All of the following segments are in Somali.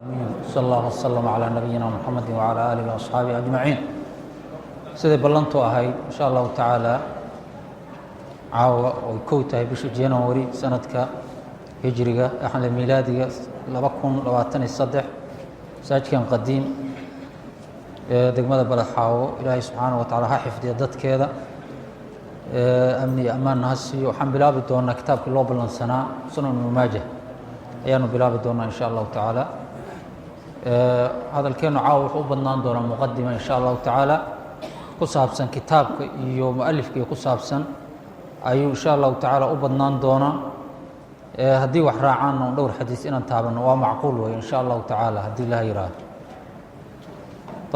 صلى الله وسلم على نبينا محمد وعلى آله وأصحابه أجمعين sidai ballantu ahayd in sha allahu tacaala caawa oy kow tahay bisha january sanadka hijriga axle miilaadiga 2023 masaajidkan qadiim ee degmada balaxaawo ilaahay subxaanaه wa tacaala ha xifdiya dadkeeda amni iyo ammaanna ha siiyo waxaan bilaabi doonaa kitaabkii loo ballansanaa sunan ibnu maajah ayaanu bilaabi doonaa in sha allahu tacaala hadalkeenu caawa wuxuu u badnaan doonaa muqadima in sha allahu tacaala ku saabsan kitaabka iyo mualifka ku saabsan ayuu insha allahu tacaala u badnaan doonaa haddii wax raacaan oo dhowr xadiis inaan taabano waa macquul wey insha allahu tacaala haddii ilaha yiraahdo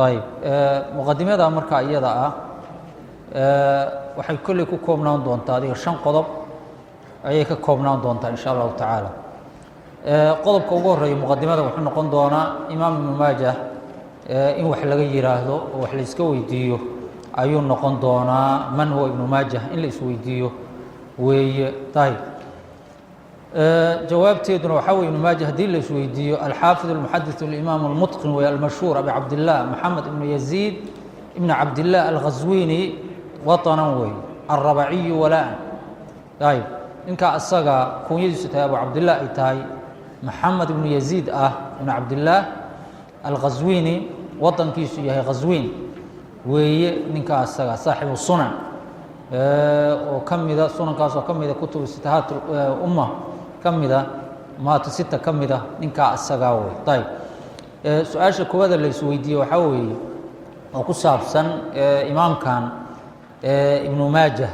ayib muqadimada marka iyada ah waxay kolley ku koobnaan doontaa adiga 5 qodob ayay ka koobnaan doontaa insha allahu tacaala qodobka ugu horeeya muqadimada wuxuu noqon doonaa imaam ibnu maajah in wax laga yiraahdo oo wax la iska weydiiyo ayuu noqon doonaa man huwa ibnu maajah in la isweydiiyo weeye ayib jawaabteeduna waxaa weye ibnu maajah haddii la isweydiiyo alxaafid almuxadith alimaam almutqin wey almashhuur abi cabdillah maxamed ibnu yaziid ibnu cabdillah alghaswini watanan wey alrabaciyu walaan ayib ninkaa asaga kunyadiisu tahay abu cabdillah ay tahay maxamed ibnu yaziid ah ibnu cabdillaah alghaswini wadankiisu yahay khaswiin weeye ninkaa asaga saaxibu sunan oo ka mida sunankaas oo ka mida kutubu sitahaat umma ka mida maatu sita ka mida ninkaa asagaa wey ayib su-aasha koowaada la isweydiiye waxaa weeye oo ku saabsan imaamkan ibnu maajah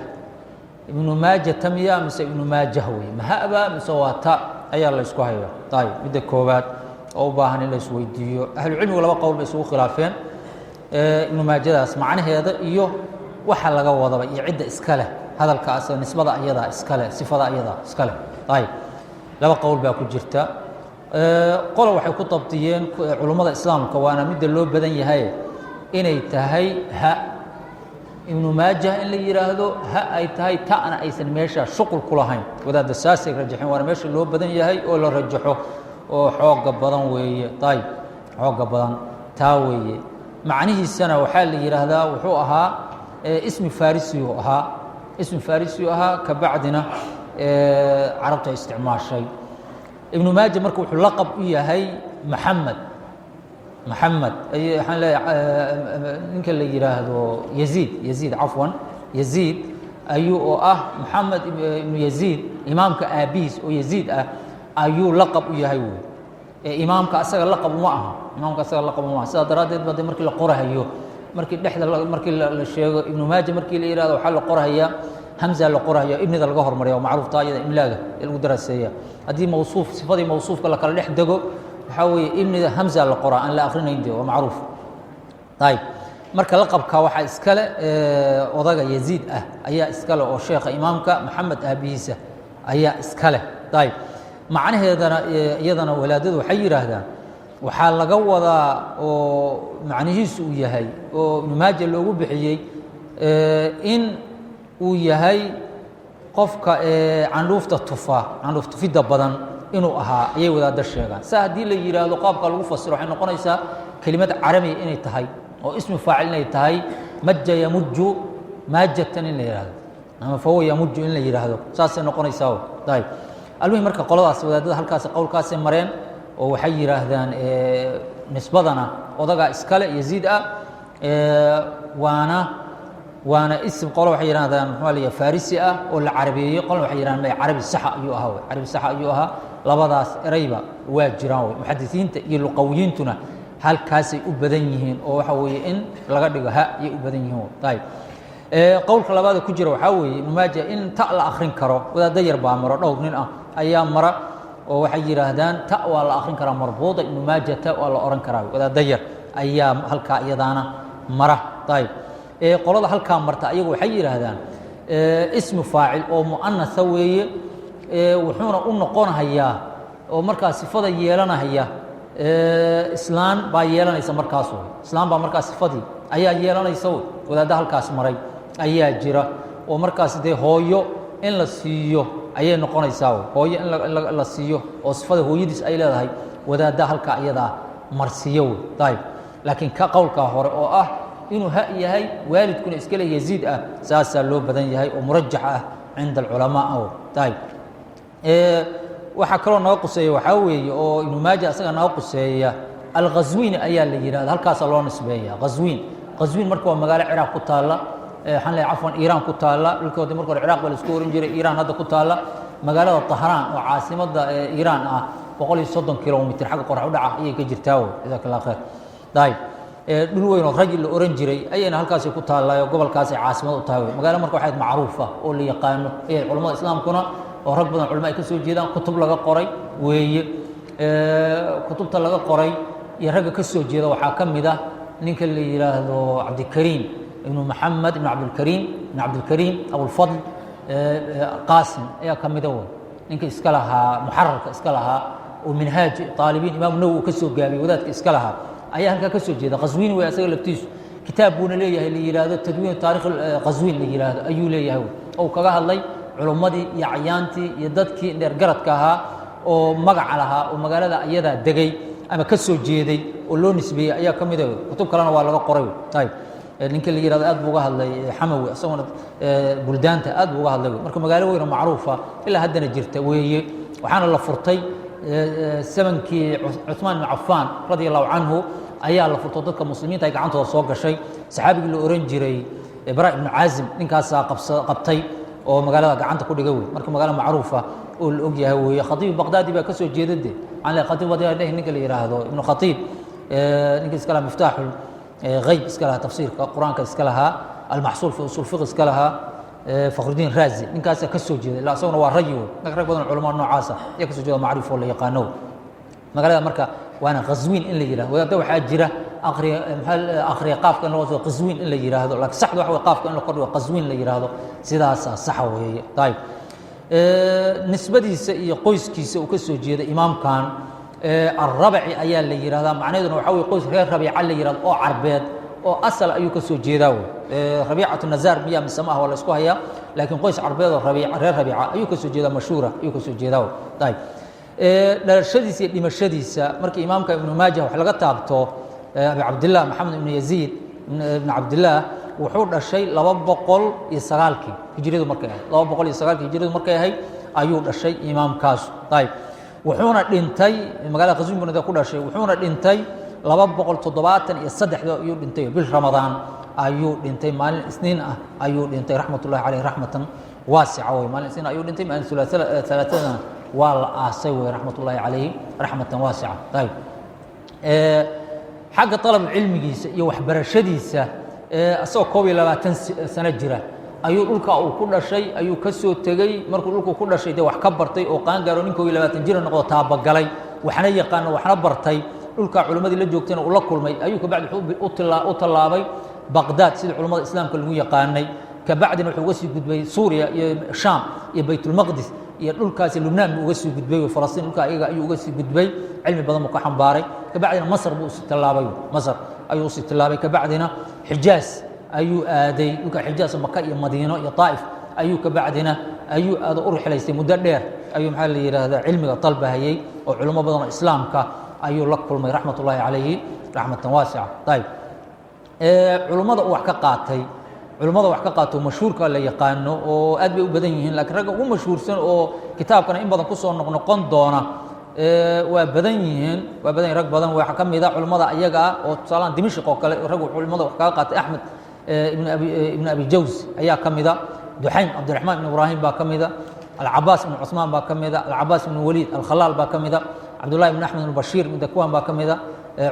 ibnu maajah ta miya mise ibnu maajah wey mahaba mise waa ta ayaa la isku haya ayib midda koowaad oo u baahan in la isweydiiyo ahlucilmigu laba qowl bay isugu khilaafeen ibnu maajadaas macnaheeda iyo waxa laga wadaba iyo cidda iska leh hadalkaas nisbada ayadaa iska leh sifada ayadaa iska leh ayib laba qowl baa ku jirta qolo waxay ku dabdiyeen culummada islaamka waana midda loo badan yahay inay tahay ha ibnu maajah in la yiraahdo ha ay tahay ta'na aysan meesha shuqul ku lahayn wadaadda saasay rajaxeen waana meesha loo badan yahay oo la rajaxo oo xooga badan weeye ayib xooga badan taa weeye macnihiisana waxaa la yiraahdaa wuxuu ahaa ismi farisiyu ahaa ismi farisiyu ahaa ka bacdina carabta isticmaashay ibnu maajah marka wuxuu laqab u yahay maxamed maxamed waxaan leeyahay ninka la yiraahdo yaziid cafwan yaziid ayuu oo ah maxamed ibnu yaziid imaamka aabihiis oo yaziid ah ayuu laqab u yahay wey imaamka asaga laqab uma aha imaamka asaga laqab uma aha sidaa daraaddeed ba markii la qorahayo markii dhexda markii la sheego ibnu maajah markii la yiraahdo waxaa la qorahayaa hamza la qorahaya ibnida laga hormariya oo macruuf taayada imlaaga lagu daraaseeya haddii mawsuuf sifadii mawsuufka la kala dhex dego waxaa weeye ibnida hamza la qoraa aan la akrinayn de waa macruuf ayib marka laqabka waxaa iskale odaga yaziid ah ayaa iskale oo sheekha imaamka maxamed aabihiisa ayaa iskale ayib macnaheedana iyadana walaadadu waxay yidhaahdaan waxaa laga wadaa oo macnihiisu uu yahay oo ibnu maajah loogu bixiyey in uu yahay qofka candhuufta tufa candhuuf tufidda badan inuu ahaa ayay wadaadda sheegaan saa haddii la yidhaahdo qaabka lagu fasiro waxay noqonaysaa kelimad carabiya inay tahay oo ismi faacil inay tahay maja yamuju maajatan in la yidhaahdo ama fahuwa yamuju in la yidhaahdo saasay noqonaysaa ayib almuhim marka qoladaas wadaadada halkaas qowlkaasay mareen oo waxay yidhaahdaan nisbadana odagaa iskale yaziid ah waana ism qolo waxay yidhahdaan muxuu leeyahay farisi ah oo la carabeeyey qolna waxay yidhahdaan may carabi saxa ayuu ahaa wey carabi saxa ayuu ahaa labadaas erayba waa jiraan wey muxadisiinta iyo luqawiyiintuna halkaasay u badan yihiin oo waxa weeye in laga dhigo ha ayay u badan yihiin ayib qowlka labaada ku jira waxaa weeye ibnu maajah in ta la akrin karo wadaadda yar baa maro dhowr nin ah ayaa mara oo waxay yidhaahdaan ta waa la akrin karaa marbuuda ibnu maajah ta waa la oran karaa wadaadda yar ayaa halkaa iyadaana mara ayib qolada halkaa marta ayagu waxay yidhaahdaan ismi faacil oo mu'anasa weeye wuxuuna u noqonahayaa oo markaa sifada yeelanahaya islaan baa yeelanaysa markaas wey islaan baa markaas sifadii ayaa yeelanaysa wey wadaadda halkaas maray ayaa jira oo markaas dee hooyo in la siiyo ayay noqonaysaa wey hooyo in la siiyo oo sifada hooyadiis ay leedahay wadaadda halka iyadaa marsiyo wey ayib laakiin ka qowlkaa hore oo ah inuu ha yahay waalidkuna iskale yaziid ah saasaa loo badan yahay oo murajax ah cinda alculamaa ayib waxaa kaloo naga quseeya waxaa weeye oo ibnu maaja isaga naga quseeya alghazwiini ayaa la yidhahda halkaasaa loo nisbeeya ghazwiin marka waa magaalo ciraaq ku taalla waxaan leeyahay cafwan iiraan ku taalla dhulkoodii marka hore ciraaq baa la isku oran jiray iiraan hadda ku taalla magaalada tahraan oo caasimadda iiraan ah 130 kilomitr xagga qorax u dhaca ayay ka jirtaa wey jazaak allah khayr ayib dhul weyn oo rajil la oran jiray ayayna halkaasi ku taallaayo gobolkaasi caasimad u tahay wey magaalo marka waxayd macruuf ah oo la yaqaano ee culamada islaamkuna oo rag badan culimo ay ka soo jeedaan kutub laga qoray weeye kutubta laga qoray iyo ragga ka soo jeeda waxaa ka mid ah ninka la yidhaahdo cabdikariim ibnu maxamed ibn cabdilkariim abulfadl qaasim ayaa ka mida wey ninka iska lahaa muxararka iska lahaa oo minhaaj aalibiin imaamu nawowi ka soo gaabiyey wadaadka iska lahaa ayaa halkaa ka soo jeeda qaswiin wey asaga laftiisu kitaab buuna leeyahay la yidhaahdo tadwiin taarikh qaswiin la yidhaahdo ayuu leeyahay wey ou kaga hadlay culummadii iyo acyaantii iyo dadkii dheergaradka ahaa oo magaca lahaa oo magaalada iyadaa degay ama ka soo jeeday oo loo nisbeeyey ayaa ka mida kutub kalena waa laga qoray ayib ninka la yihahdo aad buu uga hadlay xamawi isaguna buldaanta aad buu uga hadlay marka magaalo weyn oo macruufa ilaa haddana jirta weeye waxaana la furtay zamankii cuثmaan ibn cafaan radia allahu canhu ayaa la furto dadka muslimiinta ay gacantooda soo gashay saxaabigii la oran jiray bara ibnu caazim ninkaasaa qabtay oo magaalada gacanta ku dhiga wey marka magaalo macruufa oo la og yahay weeye khatiib baqdaadi baa ka soo jeeda de aan le khatiib baqdaadi ninka la yiraahdo ibnu khatiib ninka iska lahaa miftaaxul غيب iska lahaa tafsiirka quraanka iska lahaa almaxsuul fi usul fiqh iska lahaa fakhruddin raazi ninkaas ka soo jeeda ilaa asaguna waa rag rag badan culamo noocaas ah ayaa ka soo jeeda macrif oo la yaqaano magaalada marka waana qaswiin in la yiraahdo wada waxaa jira akhriya qaafka in loo soo qaswiin in la yiraahdo laakiin saxda waxa qaafka in la kordhigo qaswiin la yiraahdo sidaas sax weeye ayib nisbadiisa iyo qoyskiisa uu ka soo jeeda imaamkan الربعي ayaa la yiraahdaa macnaheeduna waxa weeye qoys reer rabiica la yiraahdo oo carbeed oo asal ayuu ka soo jeedaa rabiicatu nazaar miya misamaha waa la isku hayaa laakiin qoys carbeed oo reer rabiica ayuu ka soo jeedaa mashhuura ayuu ka soo jeedaa ayib dhalashadiisa iyo dhimashadiisa markii imaamka ibnu maajah wax laga taabto abi cabdillah maxamed ibnu yaziid ibnu cabdillah wuxuu dhashay 209kii hijriyadu markay ahayd 209kii hijriyadu markay ahayd ayuu dhashay imaamkaas ayib wuxuuna dhintay magaalada qaswiin buu ku dhashay wuxuuna dhintay 273 ayuu dhintay bil ramadaan ayuu dhintay maalin isniin ah ayuu dhintay raxmatullaahi calayhi raxmatan waasica way maalin isniin ayuu dhintay maalin salaatadana waa la aasay way raxmatullaahi calayhi raxmatan waasica ayib xagga talab cilmigiisa iyo waxbarashadiisa asagoo 22 sano jira ayuu dhulka uu ku dhashay ayuu ka soo tegey markuu dhulku ku dhashay de wax ka bartay oo qaan gaaro ninkoo 20 jir noqdo taabagalay waxna yaqaan waxna bartay dhulka culimadii la joogtayna uu la kulmay ayuu ka bacdi u tallaabay Baghdad sida culimada islaamka lagu yaqaanay ka bacdina wuxuu uga sii gudbay Suuriya iyo Sham iyo Baytul Maqdis iyo dhulkaasi Lubnaan uu uga sii gudbay oo Falastiin dhulka ayaga ayuu uga sii gudbay cilmi badan uu ka xambaaray ka bacdina Masar buu sii tallaabay Masar ayuu sii tallaabay ka bacdina Xijaaz ayuu aaday dhulka Xijaaz Makka iyo Madiino iyo Taif ayuu ka bacdina ayuu aad u rixlaystay muddo dheer ayuu maxaa la yiraahdaa cilmiga talbahayay oo culimo badan oo islaamka ayuu la kulmay raxmatullaahi calayhi raxmatan waasica ayib culimada wax ka qaatay culimada wax ka qaato mashhuurka la yaqaano oo aad bay u badan yihiin laakiin ragga ugu mashhuursan oo kitaabkana in badan ku soo noqon doona waa badan yihiin rag badan waxa ka mid ah culimada ayaga oo tusaalaan Dimashq oo kale rag culimada wax ka qaatay Ahmed ibn Abi Jawz ayaa ka mid ah Duhaym Abdurrahman ibn Ibrahim baa ka mid ah Al-Abbas ibn Uthman baa ka mid ah Al-Abbas ibn Walid Al-Khalal baa ka mid ah Abdullah ibn Ahmed ibn Bashir ibn Dakwan baa ka mid ah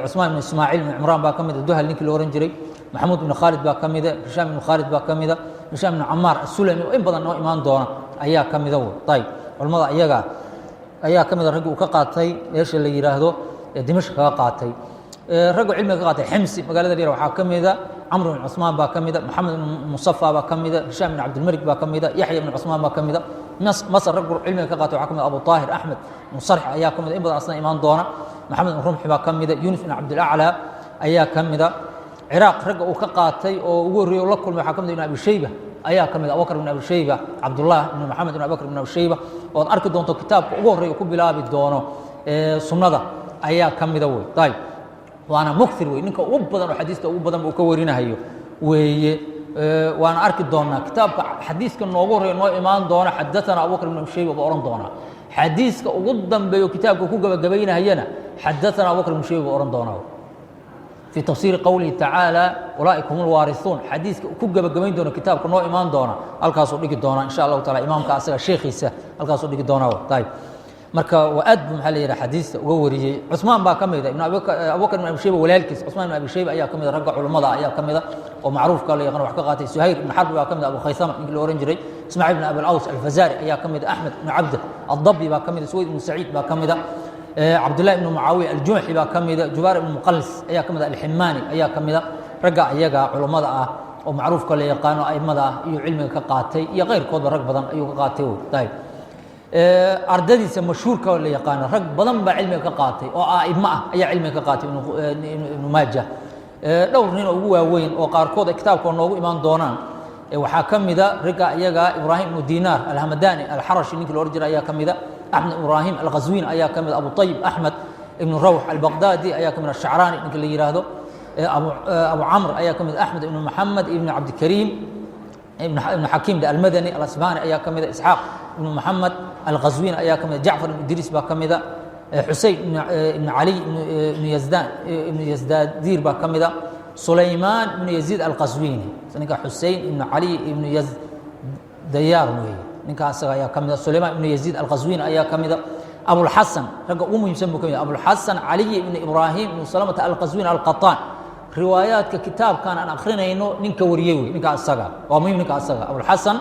Uthman ibn Ismaa'il ibn Imran baa ka mid ah Duhal ninkii la oran jiray Mahmud ibn Khalid baa ka mid ah Hisham ibn Khalid baa ka mid ah Hisham ibn Ammar As-Sulami oo in badan oo imaan doona ayaa ka mid ah ayib culimada ayaga ayaa ka mid ah rag uu ka qaatay meesha la yiraahdo Dimashq ka qaatay rag cilmiga ka qaatay Ximsi magaalada dheer waxa ka mid ah Amr ibn Uthman baa ka mid ah Muhammad ibn Musaffa baa ka mid ah Hisham ibn Abdul Malik baa ka mid ah Yahya ibn Uthman baa ka mid ah Masar rag cilmiga ka qaatay waxa ka mid ah Abu Tahir Ahmed Musarh ayaa ka mid ah in badan asna imaan doona Maxamed ibn Rumhi baa ka mid ah Yunus ibn Abdul A'la ayaa ka mid ah Iraq rag uu ka qaatay oo ugu horeeyay la kulmay waxa ka mid ah Ibn Abi Shayba ayaa ka mid ah Abu Bakr ibn Abi Shayba Abdullah ibn Muhammad ibn Abu Bakr ibn Abi Shayba oo arki doonto kitaabka ugu horeeyay ku bilaabi doono sunnada ayaa ka mida wey ayb waana mukthir wey ninka ugu badan oo xadiiska ugu badan uu ka warinayo weeye waana arki doonaa kitaabka xadiiska noogu horeeya noo imaan doona xadathana abubakr ibn shayba baa oran doona xadiiska ugu dambeeyo kitaabka ku gabagabaynayana xadathana abubakr ibn shayba baa oran doona في تفسير قوله تعالى أولئك هم الوارثون حديث كوجب جمين دون كتاب كنوع إيمان دونا الكاسو ديك دونا إن شاء الله تعالى إمام كاسر الشيخ يسا الكاسو ديك دونا طيب مركا وأدب محل حديث ووري عثمان با كميدا ابن أبو بكر بن أبي شيبة ولالكس عثمان بن أبي شيبة أيا كميدا رجع علماء أيا كميدا ومعروف قال يقنع وحقاقات سهير بن حرب با كميدا أبو خيثمة من الأورنجري اسماعيل بن أبي الأوس الفزاري أيا كميدا أحمد بن عبده الضبي با كميدا سويد بن سعيد با كميدا عبد الله بن معاوية الجمحي با كميدا جبار بن مقلس أيا كميدا الحماني أيا كميدا رجع أيا علماء ومعروف قال يقانو أئمة يو علم كقاتي يا غير كود رج بدن أيو كقاتي طيب أردديس مشهور كول يقان رج بدن بعلم كقاتي أو أئمة أي علم كقاتي ابن ماجه لو نين هو وين وقار كود كتاب كون نوغو إيمان دونان وحاكم ذا رجع أيا إبراهيم بن دينار الهمداني الحرشي نيك الأورجر أيا كم ذا أحمد إبراهيم الغزوين أيا كم أبو طيب أحمد ابن روح البغدادي أيا كم الشعراني نيك اللي يراهدو أبو عمرو أيا كم أحمد ابن محمد ابن عبد الكريم ابن حكيم المدني الأسباني أيا كم إسحاق ابن محمد الغزوين أيا كم جعفر بن إدريس باكم حسين ابن علي ابن يزدان ابن يزدادير باكم سليمان بن يزيد القزويني نيكا حسين ابن علي ابن يزديار نيكا أسغا أيا كم سليمان بن يزيد القزويني أيا كم أبو الحسن رجع يسمى كم أبو الحسن علي بن إبراهيم بن سلمة القزويني القطان روايات ككتاب كان أنا أخرنا إنه نينك وريوي نينك أسغا ومين نينك أسغا أبو الحسن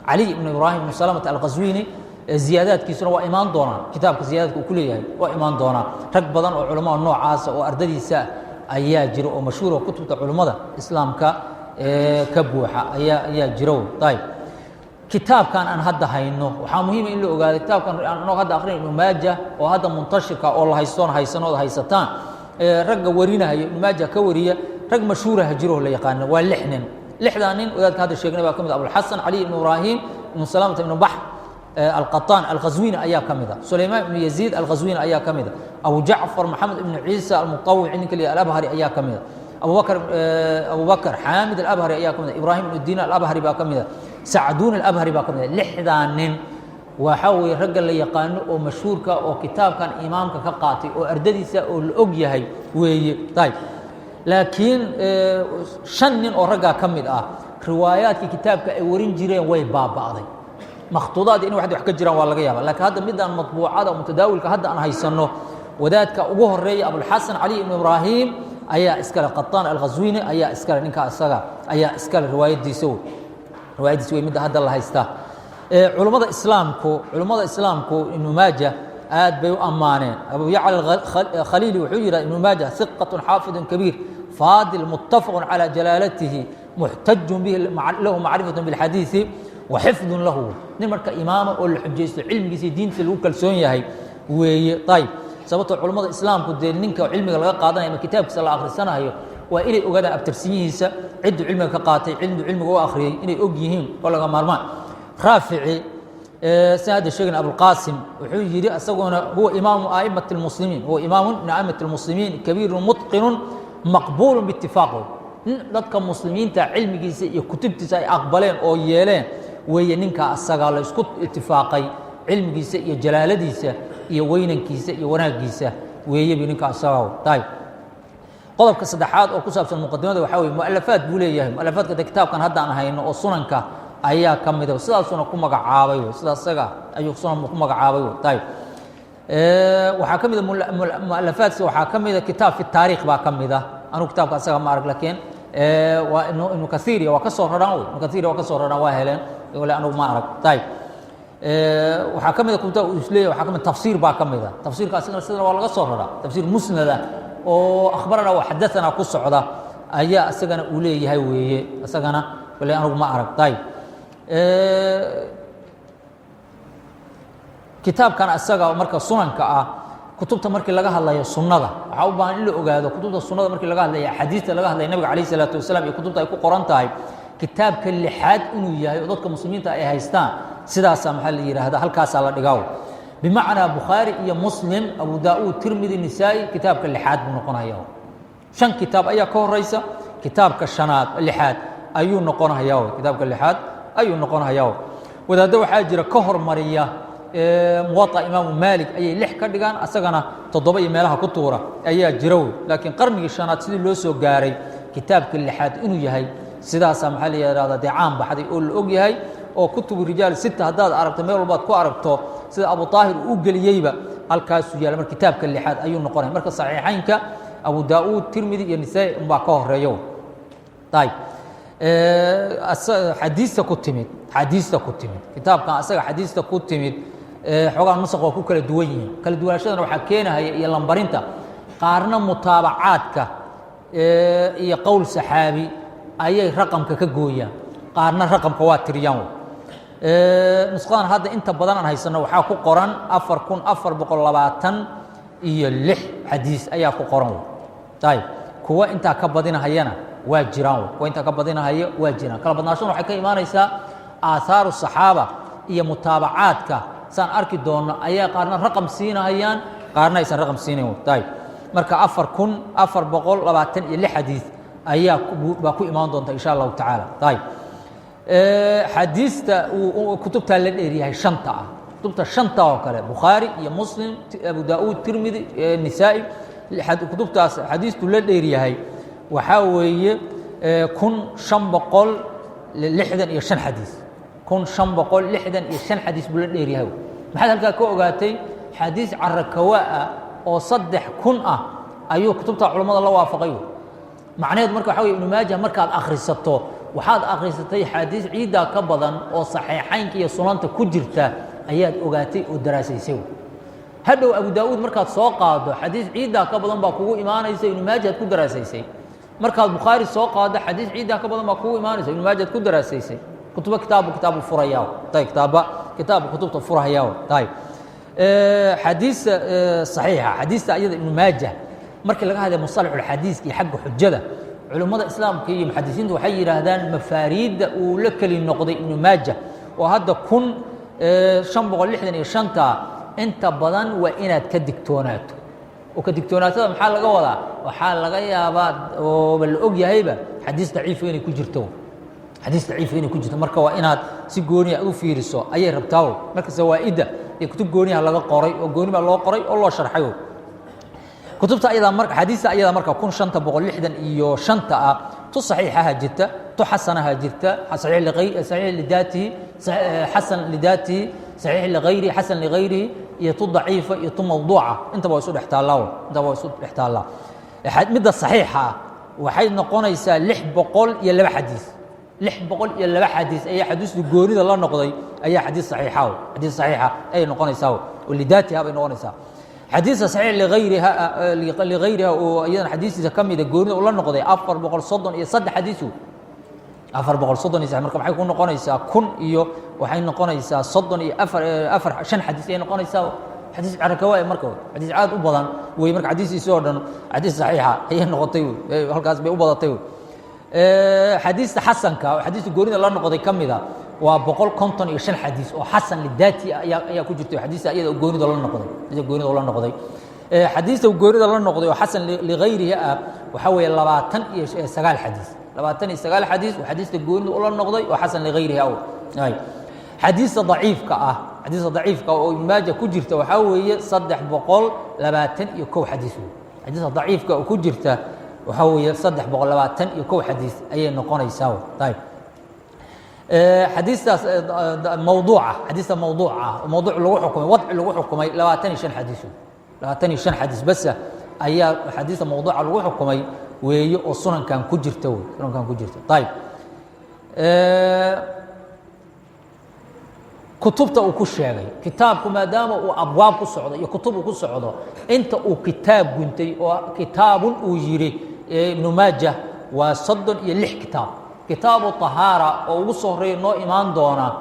علي بن إبراهيم بن سلمة القزويني زيادات كيسنا وإيمان دونا كتاب زيادات كلية وإيمان دونا رج بدن وعلماء النوع عاص وأرددي ساء أيا جرو ومشهور وكتب علماء الإسلام كبوحة أيا جرو طيب كتاب كان أنا هذا هينه وحامهم إنه قال كتاب كان أنا هذا آخرين إنه ماجة وهذا منتشر كأول هيسون وهيستان رج ورينا هي ماجة كورية رج مشهورة هجروه اللي يقان واللحن لحدانين وذلك هذا الشيخ نبي أكمل أبو الحسن علي بن إبراهيم بن سلامة بن بحر القطان الغزوين أيا كمذا سليمان بن يزيد الغزوين أيا كمذا أبو جعفر محمد بن عيسى المطوع عندك الأبهري أيا كمذا أبو بكر حامد الأبهري أيا كمذا إبراهيم بن الدين الأبهري باكمذا سعدون الأبهري باكمذا لحدانين وحاول رجل اللي يقان ومشهور وكتاب كان إمامك كقاتي وأرددي الأجيه وي طيب لكن شنن ورجع كمذا روايات كتابك ورين جيرين وي باب بعضي مخطوطات إنه واحد يحكي جيران ولا غيابه لكن هذا مدة مطبوعات ومتداول كهذا أنا هيسنه وذاتك أبوه الري أبو الحسن علي بن إبراهيم أيا إسكال القطان الغزويني أيا إسكال نكا الصغا أيا إسكال رواية دي سوي مدة هذا الله هيسته علماء إسلامكو إنه ماجه آد بيو أمانين أبو يعلى الخليلي وحجر إنه ماجه ثقة حافظ كبير فاضل متفق على جلالته محتج به له معرفة بالحديث وحفظ له نمرك إمامه أو الحجيس علم جيس دين سلوك كالسونيا هي وطيب سبت علماء الإسلام كده نينك علم لغا قادنا يما كتاب صلى الله عليه وسلم هي وإلي أجدا أبترسينيسا عد علم كقاطع علم هو آخرين إلي أجيهم ولا مرمان رافعي سيد الشيخ أبو القاسم وحجري أسقون هو إمام أئمة المسلمين هو إمام من أئمة المسلمين كبير متقن مقبول باتفاقه dadka muslimiinta cilmigiisa iyo kutubtiisa ay aqbaleen oo yeeleen weeye ninka asaga la isku ittifaaqay cilmigiisa iyo jalaaladiisa iyo weynankiisa iyo wanaagiisa weeye ninka asaga taay qodobka saddexaad oo ku saabsan muqaddimada waxa weeye mu'alafaad buu leeyahay mu'alafaadka kitaabkan hadda aan hayno oo sunanka ayaa kamid ah sidaasuna ku magacaabay sidaas asaga ayuu sunan ku magacaabay taay waxa kamid ah mu'alafaadka waxa kamid ah kitaab fi taariikh baa kamid ah anu kitaabka asaga ma arag laakiin وإنه كثير وكسر رناوي كثير وكسر رناوي هلين ولا أنا ما أعرف طيب وحكم إذا كنت أسلي وحكم التفسير باكم إذا تفسير كأسنا السنة ولا قصر هذا تفسير مسند وأخبرنا وحدثنا قصة هذا أيها السجن أولي هاي وهي السجن ولا أنا ما أعرف طيب كتاب كان السجن مركز سنن كأ كتبت مركي لغا هدلاyo sunnada waxa u baahan in la ogaado kutubta sunnada markii laga hadlayo xadiista laga hadlayo nabiga kaleey salaatu wasalaam iyo kutubta ay ku qoran tahay kitaabka lixaad inuu yahay oo dadka muslimiinta ay haystaan sidaas maxaa la yiraahdaa halkaas la dhigaw بمعنى بخاري يا مسلم أبو داود ترمذي النسائي كتاب كاللحاد بنقونها يوم شن كتاب أي كون رئيسة كتاب كالشنات اللحاد أيو نقونها يوم كتاب كاللحاد أيو نقونها يوم وإذا دو حاجة كهر مرية موطأ إمام مالك أي لح كردقان أسقنا تضبي مالها كتورة أي جرو لكن قرن الشنات سيدي لوسو قاري كتاب كاللحاد إنو يهي سيدا سامح لي هذا دعام بحد يقول أوجي oo kutub rijaal sita hadaad aragto meel walba ku aragto sida Abu Tahir uu galiyayba halkaas uu yaala marka kitaabka lixaad ayuu noqonay marka saxiixaynka Abu Daawud Tirmidhi iyo Nisaa baa ka horeeyo taay xadiista ku timid kitaabkan asaga xadiista ku timid xogaan nusakh ku kala duwan yihiin kala duwanashadana waxa keenaya iyo lambarinta qaarna mutaabacaadka iyo qowl saxaabi ayay raqamka ka gooyaan qaarna raqamka waa tiriyaan nusqadan hadda inta badan aan haysano waxaa ku qoran 4426 xadiis ayaa ku qoran taay kuwa inta ka badinahayana waa jiraan kuwa inta ka badinahaya waa jiraan kala badnaashadu waxay ka imaanaysaa athaaru saxaaba iyo mutaabacaadka saan arki doono ayaa qaarna raqam siinayaan qaarna aysan raqam siinayn taay marka 4426 xadiis ayaa baa ku imaan doonta insha Allah taala taay حديث كتبت للإرياء شنطة كتبت شنطة وكله بخاري يا مسلم أبو داود ترمذي النسائي كتبت حديث للإرياء وحاوي كن شنبقل لحدا يشن حديث كن شنبقل لحدا يشن حديث بالإرياء ما حد هلك كوجاتي حديث عن الركواء أو صدح كن أيوه كتبت علماء الله وافقيه معناه مركب حاوي ابن ماجه مركب آخر السطور waxaad akhrisatay xadiis ciida ka badan oo saxiixaynka iyo sunanta ku jirta ayaad ogaatay oo daraasaysay hadhow Abu Daawud markaad soo qaado xadiis ciida ka badan baa kugu iimaanaysa in Maajah ku daraasaysay markaad Bukhari soo qaado xadiis ciida ka badan baa kugu iimaanaysa in Maajah ku daraasaysay kitaab furayaa tay kitaab kutubta furayaa tay xadiis saxiixa xadiista ayada in Maajah markii laga hadlay musallahu alxadiis iyo xaq xujjada علماء الإسلام كي محدثين وحي يراهدان مفاريد ولكلي نقضي إنه ماجة وهذا كن شنبغ اللحدن يشنتا أنت بدن وإناد كدكتونات وكدكتونات هذا محل قوضا وحال لغايا بعد وبالأوجي هيبة حديث ضعيف وين كجرتو حديث ضعيف وين كجرتو مركا وإناد سيقوني أو فيرسو أي ربطاو مركا سوائدة يكتب قوني هلا قري وقوني ما الله قري الله شرحيه كتبت أيضا مركا حديثة أيضا مركا كون شنطة بقول لحدا إيو شنطة تصحيحها جتا تحسنها جتا صحيح لذاته حسن لذاته صحيح لغيره حسن لغيره يتو ضعيفة يتو موضوعة انت بوصول احتاله مدى الصحيحة وحين نقونا يسا لح بقول يلا حديث أي حديث لقوري الله نقضي أي حديث صحيحة أي نقونا يساو ولذاته هذا نقونا يساو حديث صحيح لغيرها وأيضا حديث إذا كم إذا قولنا ولا نقضي أفر بقول صدق يصدق حديثه أفر بقول صدق يسا مركب حيكون نقونا يسا كن إيو وحين نقونا يسا صدق أفر شن حديثين نقونا يسا حديث عركواء مركب حديث عاد أبضا ويمرك حديث يسوع حديث صحيحة هي نقطيو هالكاس بأبضا طيو حديث حسن حديث قولنا ولا نقضي كم إذا وبقول كنتن يشن حديث وحسن للذات يا كوجت حديث أيضا قولي دولار نقضي إذا قولي دولار نقضي حديث وقولي دولار نقضي وحسن لغيره وحوي لباتن يسقال حديث لباتن يسقال حديث وحديث قولي دولار نقضي وحسن لغيره أو أي حديث ضعيف حديث ضعيف وما جا كوجت وحوي صدح بقول لباتن يكو حديثه حديث ضعيف وكوجت وحوي صدح بقول لباتن يكو حديث أي نقون يساوي طيب حديث موضوع وموضوع لو حكم وضع لو حكم لا تاني شن حديث بس أي حديث موضوع لو حكم ويصون كان كجرتو طيب كتبت وكل شيء كتابكم ما دام وأبواب الصعود يكتب كل صعود أنت وكتاب كنتي وكتاب ويجري ابن ماجه وصد يلح كتاب الطهارة أو صهري نو إيمان دونا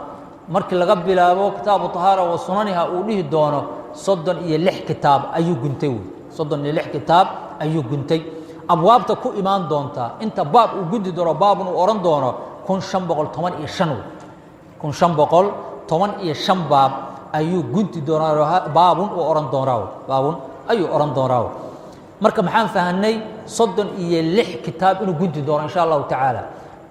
مركل لقبل أبو كتاب الطهارة وسننها أوليه دونا صد يلح كتاب أيو جنتي صد يلح كتاب أيو جنتي أبواب تكو إيمان دونتا أنت باب وجد دور باب وأوران دونا كن شنبقل 8 شنو كن شنبقل 8 شنباب ayuu gunti doonaa baabun oo oran doonaa baabun ayuu oran doonaa marka maxaan fahanay 36 kitaab inuu gunti doono insha Allah taala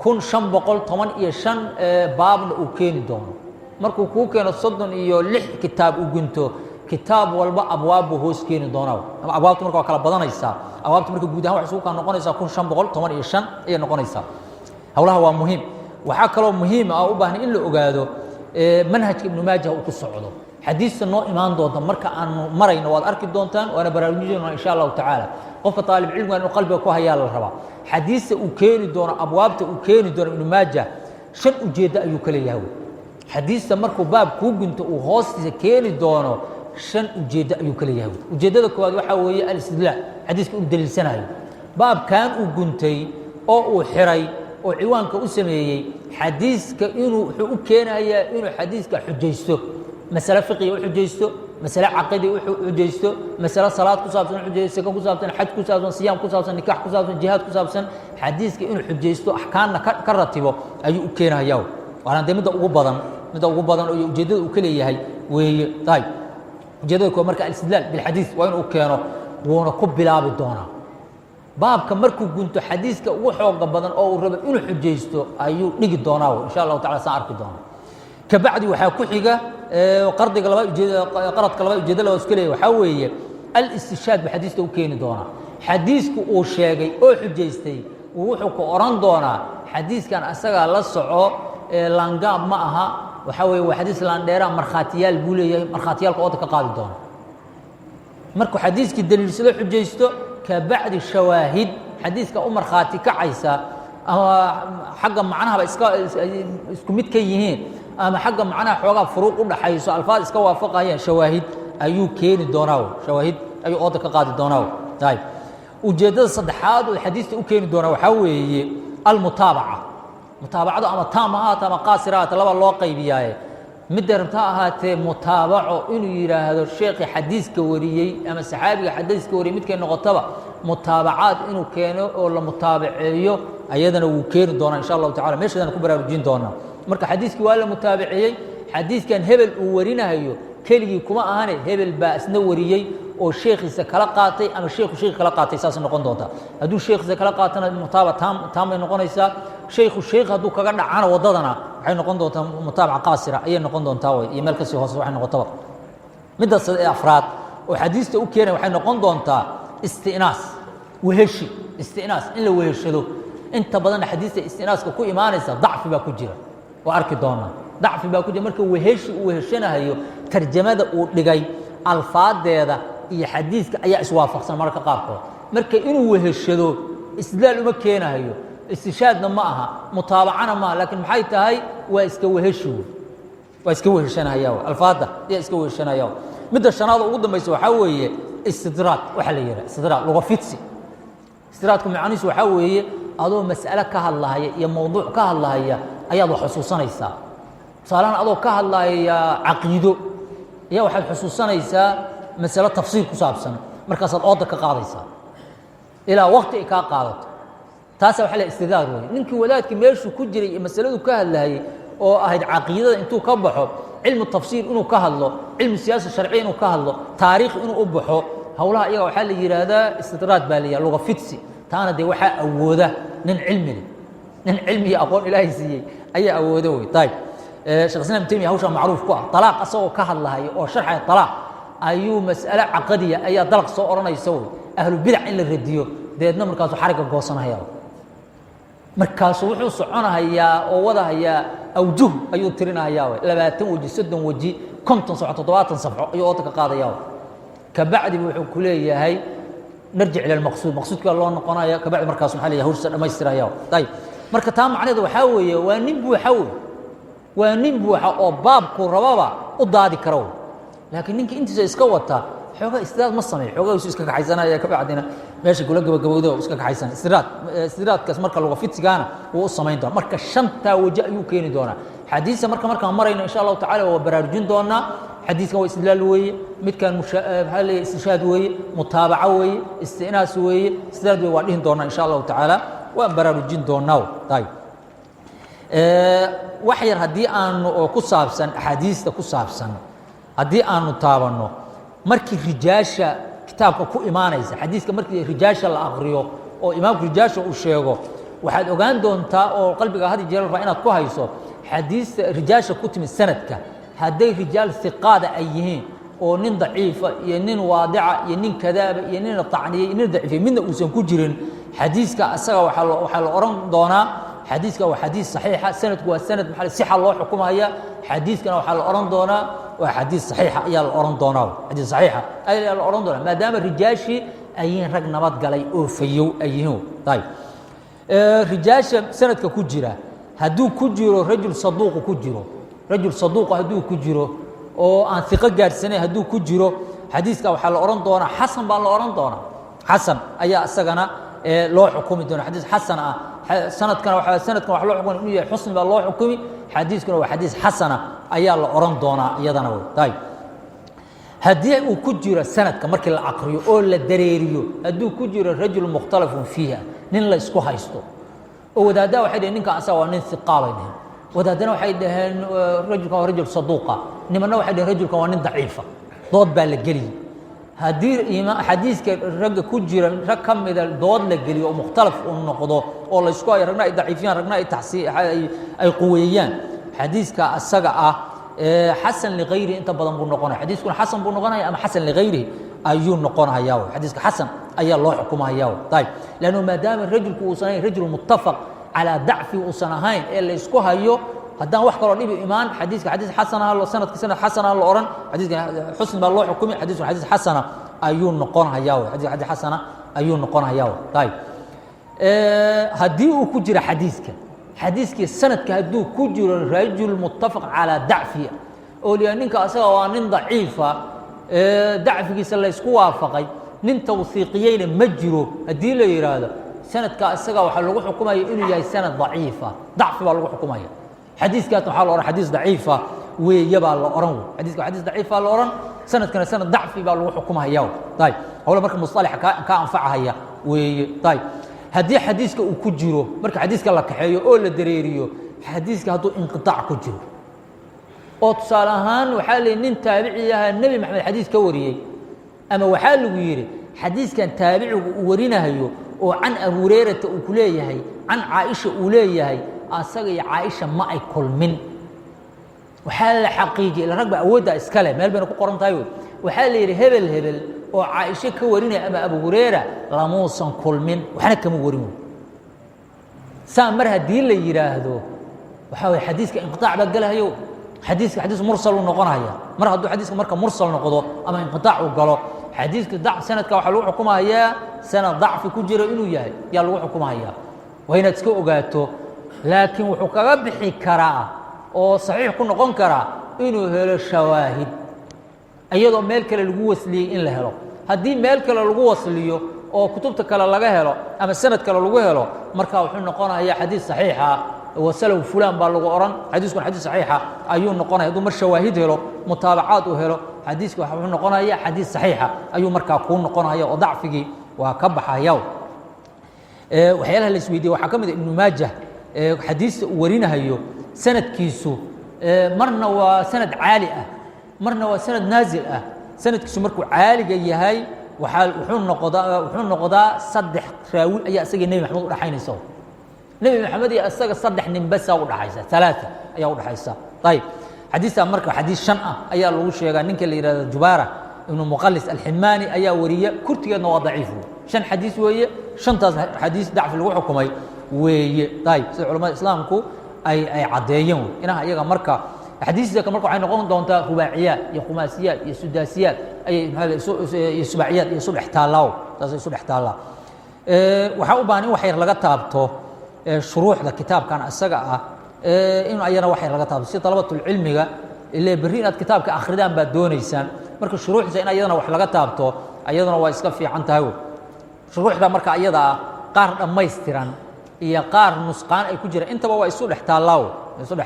1515 baabna uu keeni doono markuu ku keeno 36 kitaab uu gunto kitaab walba abwaab hoos keeni doonaa ama abwaabtu marka kala badanaysa abwaabtu marka guud ahaan waxa uu ka noqonaysaa 1515 ay noqonaysaa hawlaha waa muhiim waxa kale oo muhiim ah u baahan in la ogaado manhajka ibn Maajah uu ku socdo xadiiska noo imaan doonta marka aan marayno waad arki doontaan waana baraarujinayna insha Allah taala qofka talib cilmiga inuu qalbiga ku hayaa la rabaa xadiiska uu keeni doono abwaabta uu keeni doono ibn Maajah shan ujeeda ayuu kala yahay xadiiska markuu baab ku gunto uu hoostiisa keeni doono shan ujeeda ayuu kala yahay ujeedada koowaad waxa weeye al-istidlaal xadiiska uu daliilsanayo baab kan uu guntay oo uu xiray oo ciwaanka u sameeyay xadiiska inuu wuxuu u keenayaa inuu xadiiska xujaysto مسألة فقهية وحجيسته مسألة عقدية وحجيسته مسألة صلاة كسابسن حجيسته سكن كسابسن حج كسابسن صيام كسابسن نكاح كسابسن جهاد كسابسن حديث كإنه حجيسته أحكامنا كرتبه أي أكينها ياو وأنا ده مدة أوبضن وجدد وكلية هاي وهي طيب جدد كمرك الاستدلال بالحديث وين أكينه ونقب بلاب الدونا باب كمركو كنت حديث كوحوق بدن أو ربع إنه حجيسته أيو نيجي الدوناو إن شاء الله تعالى سأعرف الدونا كبعد وحاكو حيقة قرض قلباء جدل واسكلي وحاوية الاستشهاد بحديث وكين دونا حديثك أو شاقي أو حجيستي ووحوك أوران دونا حديث كان أساقا للصعو لانقاب معها وحاوية وحديث لانديرا مرخاتيال بولي مرخاتيال قوتك قادي دونا مركو حديثك الدليل سلو حجيستو كبعد الشواهد حديثك أو مرخاتي كعيسى حقا معناها اسكو ميد كيهين أما حقا معناها حوغا فروق ودحايسو الفاظ اسكا وافقايا شواهد ايو كيني دوناو شواهد ايو اودا كقادي دوناو طيب وجدد صدحاد الحديث او كيني دوناو waxa weeye المتابعه متابعه اما تامها تام قاصرات لبا لو قيبياye mid darabta ahaatee mutaabaco inuu yiraahdo sheekhi xadiiska wariyay ama saxaabiga xadiiska wariyay midkay noqotaba mutaabacaad inuu keeno oo la mutaabaceeyo ayadana uu keeni doona insha Allah taala meeshadana ku baraarujin doona marka xadiiski waa la mutaabiciyay xadiiskan hebel uu warinayo keligii kuma ahane hebel baa isna wariyay oo sheekhiisa kala qaatay ama sheekhu kala qaatay saas noqon doonta haduu sheekhiisa kala qaatana mutaaba taam ay noqonaysaa sheekh haduu kaga dhacana wadadana waxay noqon doontaa mutaabaca qaasira ay noqon doontaa way iyo meel ka sii hoos waxay noqotaba midda afraad oo xadiista u keenay waxay noqon doontaa istinaas waheshi istinaas in la weheshado inta badan xadiista istinaaska ku iimaanaysa dacfi baa ku jira وأركي دونا ضعف باكو جمرك وهشنا هيو ترجمة ودقي الفاظ ده هي حديث أي أسوافق سمرك قاركو مرك إنه وهشدو استدلال مكينا هيو استشهادنا معها مطالعنا ما لكن محيط هاي واسكوهشنا هيو الفاظ ده اسكوهشنا هيو مدة الشناطة وقدم ما يسوي حوي استدراك وحليرة استدراك لغة فيتسي استدراكم يعني سوي حوي هذا مسألة كهالله هي موضوع كهالله هي ayaad xusuusanaysaa saalaan adoo ka hadlaaya aqeedo ayaa waxaad xusuusanaysaa mas'ala tafsiir ku saabsan markaas aad ooda ka qaadaysaa ilaa waqti ka qaadato taas waxa la istidaar weey ninkii wadaadkii meeshu ku jiray mas'aladu ka hadlaayay oo ahayd aqeedada intuu ka baxo cilmu tafsiir inuu ka hadlo cilmu siyaasa sharci inuu ka hadlo taariikh inuu u baxo hawlaha iyaga waxa la yiraahdaa istidraad baaliya luga fitsi taana de waxa awooda nin cilmi aqoon ilaahay siiyay أي أودوي طيب شيخ الإسلام ابن تيمية هوشة معروف كوا طلاق أصو كهل لها أو شرح الطلاق أيو مسألة عقدية أي طلاق صورنا يسوي أهل البدع إلا الرديو ده مركز حركة قوسنا هيا مركز وحو صعنا هيا أو وضع هيا أوجه أيو ترينا هيا لما توجي سد وجي كم تنصح تطوات صفحة أيو أوتك قاضي ياو كبعد وحو كلية هي نرجع إلى المقصود مقصود الله نقنايا كبعد مركز محلية هوشة ما يستر هيا طيب marka taa macnaheedu waxa weeye waa nin buuxa oo baabku rababa u daadi karo laakiin ninka intiisa iska wata xooga istidaad ma sameeyo xooga iska kaxaysanaya ka bacdina meesha kula gabagabowdo iska kaxaysan istidaadkaas marka lagu fitsigana uu sameyn doona marka shanta waji ayuu keeni doona xadiisa marka marayna insha Allah taala waa baraarujin doona xadiiska waa istidlaal weeye mid kan hal istishhaad weeye mutaabaca weeye istinaas weeye istidaad waa dhihin doona insha Allah taala وبرارجين دوناو طيب وحير هدي أن كسابسن حديث كسابسن haddii aanu taabanno markii rijaasha kitaabka ku imaanaysa xadiiska markii rijaasha la aqriyo oo imaamku rijaasha uu sheego waxaad ogaan doontaa oo qalbiga had jeer rabaa inaad ku hayso xadiista rijaasha ku timid sanadka hadday rijaal thiqaada ay yihiin oo nin daciifa iyo nin waadica iyo nin kadaaba iyo nin tacniye iyo nin daciifa midna uusan ku jirin xadiiska asaga waxaa la oran doonaa xadiiska waa xadiis saxiixa sanadku waa sanad maxaa sixa loo xukumaya xadiiskana waxaa la oran doonaa waa xadiis saxiixa ayaa la oran doonaa xadiis saxiixa ayaa la oran doonaa maadaama rijaashi ayiin rag nabad galay oo fayow ayihiin tayib rijaasha sanadka ku jira hadduu ku jiro rajul saduuq ku jiro rajul saduuq hadduu ku jiro oo aan iqo gaarsanay hadduu ku jiro xadiiska waxaa la oran doonaa xasan baa la oran doonaa xasan ayaa isagana loo xukumi doona xadiis xasan ah sanadkan wax loo xukumi inuu yahay xusni baa loo xukumi xadiiskuna waa xadiis xasana ayaa la oran doonaa iyadana way tayib haddii uu ku jiro sanadka markii la aqriyo oo la dareeriyo hadduu ku jiro rajul mukhtalafun fiiha nin la isku haysto oo wadaaddaa waxay dhaheen ninka asaga waa nin iqaabay dhaheen wadaadana waxay dhaheen rajulkan waa rajul saduuqa nimanna waxay dhaheen rajulkan waa nin daciifa dood baa la geliyey haddii xadiiska ragga ku jira rag ka mida dood la geliyo oo mukhtalaf uu noqdo oo la isku hayo ragna ay daciifiyaan ragna ay quweeyaan xadiiska asaga ah xasan ligayrihi inta badan buu noqonaya xadiiskuna xasan buu noqonaya ama xasan ligayrihi ayuu noqonayaa xadiiska xasan ayaa loo xukumayaa tayib lanno maadaama rajulku uusan ahayn rajul muttafaq calaa dacfi uusan ahayn ee la isku hayo haddaan wax kaloo dhibi imaan xadiiska xadiis xasana sanadka sanad xasana la oran xadiiska xusn baa loo xukumi xadiisku xadiis xasana ayuu noqonayaa xadiis xasana ayuu noqonayaa tayib haddii uu ku jira xadiiskii sanadka hadduu ku jiro rajul muttafaq calaa dacfi oo liya ninka asaga waa nin daciifa dacfigiisa la isku waafaqay nin tawsiiqiyeyna ma jiro haddii la yidhaahdo sanadka asaga waxaa lagu xukumaya inuu yahay sanad daciifa dacfi baa lagu xukumaya xadiiskaasna waxaa la ohan xadiis daciifa weeye baa la oran xadiiska xadiis daciifa la oran sanadkana sanad dacfi baa lagu xukumaya tayib hawla marka musalaxa ka anfacahaya weeye tayib haddii xadiiska uu ku jiro marka xadiiska la kaxeeyo oo la dareeriyo xadiiska hadduu inqitaac ku jiro oo tusaale ahaan waxaa la nin taabici ahaa nebi maxamed xadiis ka wariyey ama waxaa lagu yidhi xadiiskan taabicigu uu warinahayo oo can abu hurayrata uu ku leeyahay can caaisha uu leeyahay asaga iyo caaisha ma ay kulmin waxaa la xaqiijiyey ila rag ba awoodda iska leh meel bayna ku qoran tahay waxaa la yidhi hebel oo caaisha ka warinaya ama abu hurayra lamuusan kulmin waxna kama warin saa mar haddii la yidhaahdo waxaa waye xadiiska inqitaac baa galahayo xadiiska xadiis mursal uu noqonaya mar hadduu xadiiska marka mursal noqdo ama inqitaac uu galo xadiiska sanadka waxaa lagu xukumahayaa sanad dacfi ku jiro inuu yahay yaa lagu xukumahayaa waa inaad iska ogaato laakiin wuxuu kaga bixi karaa oo saxiix ku noqon karaa inuu helo shawaahid iyadoo meel kale lagu wasliyey in la helo haddii meel kale lagu wasliyo oo kutubta kale laga helo ama sanad kale lagu helo marka wuxuu noqonayaa xadiis saxiixa wasalow fulaan baa lagu oran xadiiskuna xadiis saxiixa ayuu noqonaya hadduu mar shawaahid helo mutaabacaad uu helo xadiiska wuxuu noqonayaa xadiis saxiixa ayuu markaa kuu noqonaya oo dacfigii waa ka baxaya waxyaalaha la isweydiye waxaa ka mid ah ibnu maajah xadiista uu warinahayo sanadkiisu marna waa sanad caali ah marna waa sanad naazil ah sanadkiisu markuu caaliga yahay wuxuu noqdaa saddex raawi ayaa isaga nebi maxamed udhaxaynaysa nebi maxamed iyo isaga saddex nin basa udhaxaysa alaaa ayaa udhaxaysa ayib xadiistaa marka xadiis shan ah ayaa lagu sheegaa ninka la yihahdo jubaara ibnu muqalis alximaani ayaa wariya kurtigeedna waa daciif shan xadiis weeye shantaas xadiis dacfi lagu xukumay weeye ayib sida culamada islaamku ay caddeeyeen inaha iyaga marka xadiistiisa marka waxay noqon doontaa rubaaciyaad iyo khumaasiyaad iyo sudaasiyaad ayay iyo subaaciyaad iyo isu dhex taallaa taasay isu dhex taallaa waxaa u baahan in wax yar laga taabto shuruuxda kitaabkan isaga ah in ayana wax yar laga taabto si dalabatulcilmiga ile berri inaad kitaabka akhridaan baad doonaysaan marka shuruuxdiisa in ayadana wax laga taabto ayadana waa iska fiican tahay shuruuxda marka ayada ah qaar dhammaystiran iyo qaar nusqaan ay ku jiraan intaba waa isu dhex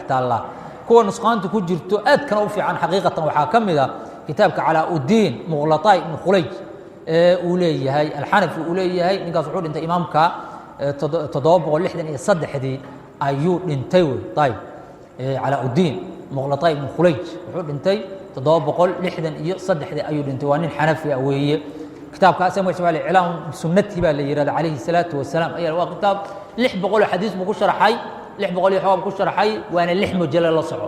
taallaa kuwa nusqaanta ku jirto aad kana u fiican xaqiiqatan waxaa ka mid a kitaabka calaa-uddiin muqlaطaay ibnu khuleyj uu leeyahay alxanafi uu leeyahay ninkaas wuxuu dhintay imaamka 763 ayuu dhintay wey ayib calaa-uddiin muqlaطaay ibnu khuleyj wuxuu dhintay 763 ayuu dhintay waa nin xanafi ah weeye kitaabkaas ama shabaal iclaam sunnati baa la yiraahdo calayhi salaatu wasalaam ayaa waa kitaab 600 xadiis buu ku sharaxay 600 iyo xawaab ku sharaxay waana 6 mujallad la soco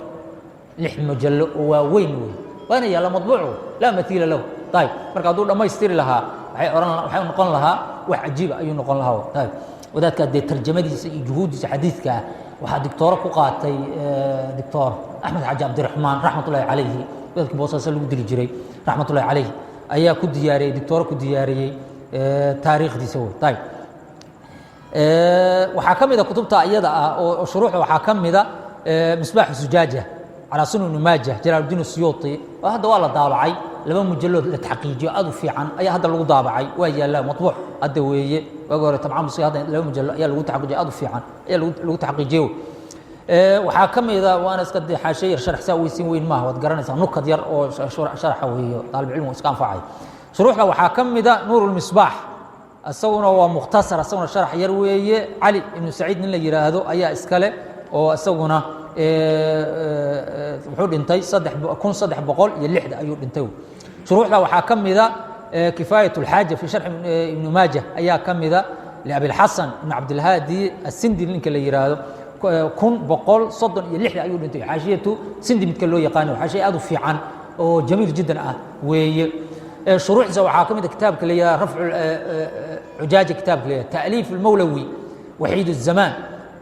6 mujallad oo waa weyn weey waana yala madbuuc la mathiila lahu طيب marka haduu dhamaystiri lahaa waxay noqon lahaa wax cajiib ayuu noqon lahaa طيب wadaadka de tarjamadiisa iyo juhuudiisa xadiiska waxa diktoor ku qaatay diktoor Ahmed Haji Abdurrahman rahmatullahi alayhi dadka boosaaso lagu dili jiray rahmatullahi alayhi ayaa ku diyaariyay diktoor ku diyaariyay taariikhdiisa طيب waxa kamida kutubta iyada ah oo shuruuxa waxa kamida misbaax sujaaja على سنن ماجه جلال الدين السيوطي وهذا والله ضابعي لما مجلد لتحقيقي أدو في عن أي هذا اللي ضابعي ويا لا مطبوع الدوية وقال طبعا مصي هذا لما مجلد يا اللي تحقيقي أدو في عن يا اللي تحقيقي وحاكم إذا وأنا اسكت حاشير شرح سوي سين وين ما هو تقرن إنسان نكت ير أو شرحه وهي طالب علم وإسكان فاعل شروح له وحاكم إذا نور المصباح السونا هو مختصر السونا شرح يروي علي بن سعيد من اللي يرى هذا أي إسكاله والسونا wuxuu dhintay 300 ayuu dhintay shuruuxda waxa kamida kifaayatu alhaaja fi sharh ibn maajah ayaa kamida li abi al-hasan ibn abd al-hadi as-sindi ninka la yiraahdo 136 ayuu dhintay xaashiyatu sindi midka loo yaqaan waxa aad u fiican oo jamiil jiddan ah weeye shuruuxda waxa kamida kitaabka la yiraahdo raf'u ujaaj kitaabka la yiraahdo ta'lif al-mawlawi wahiid az-zaman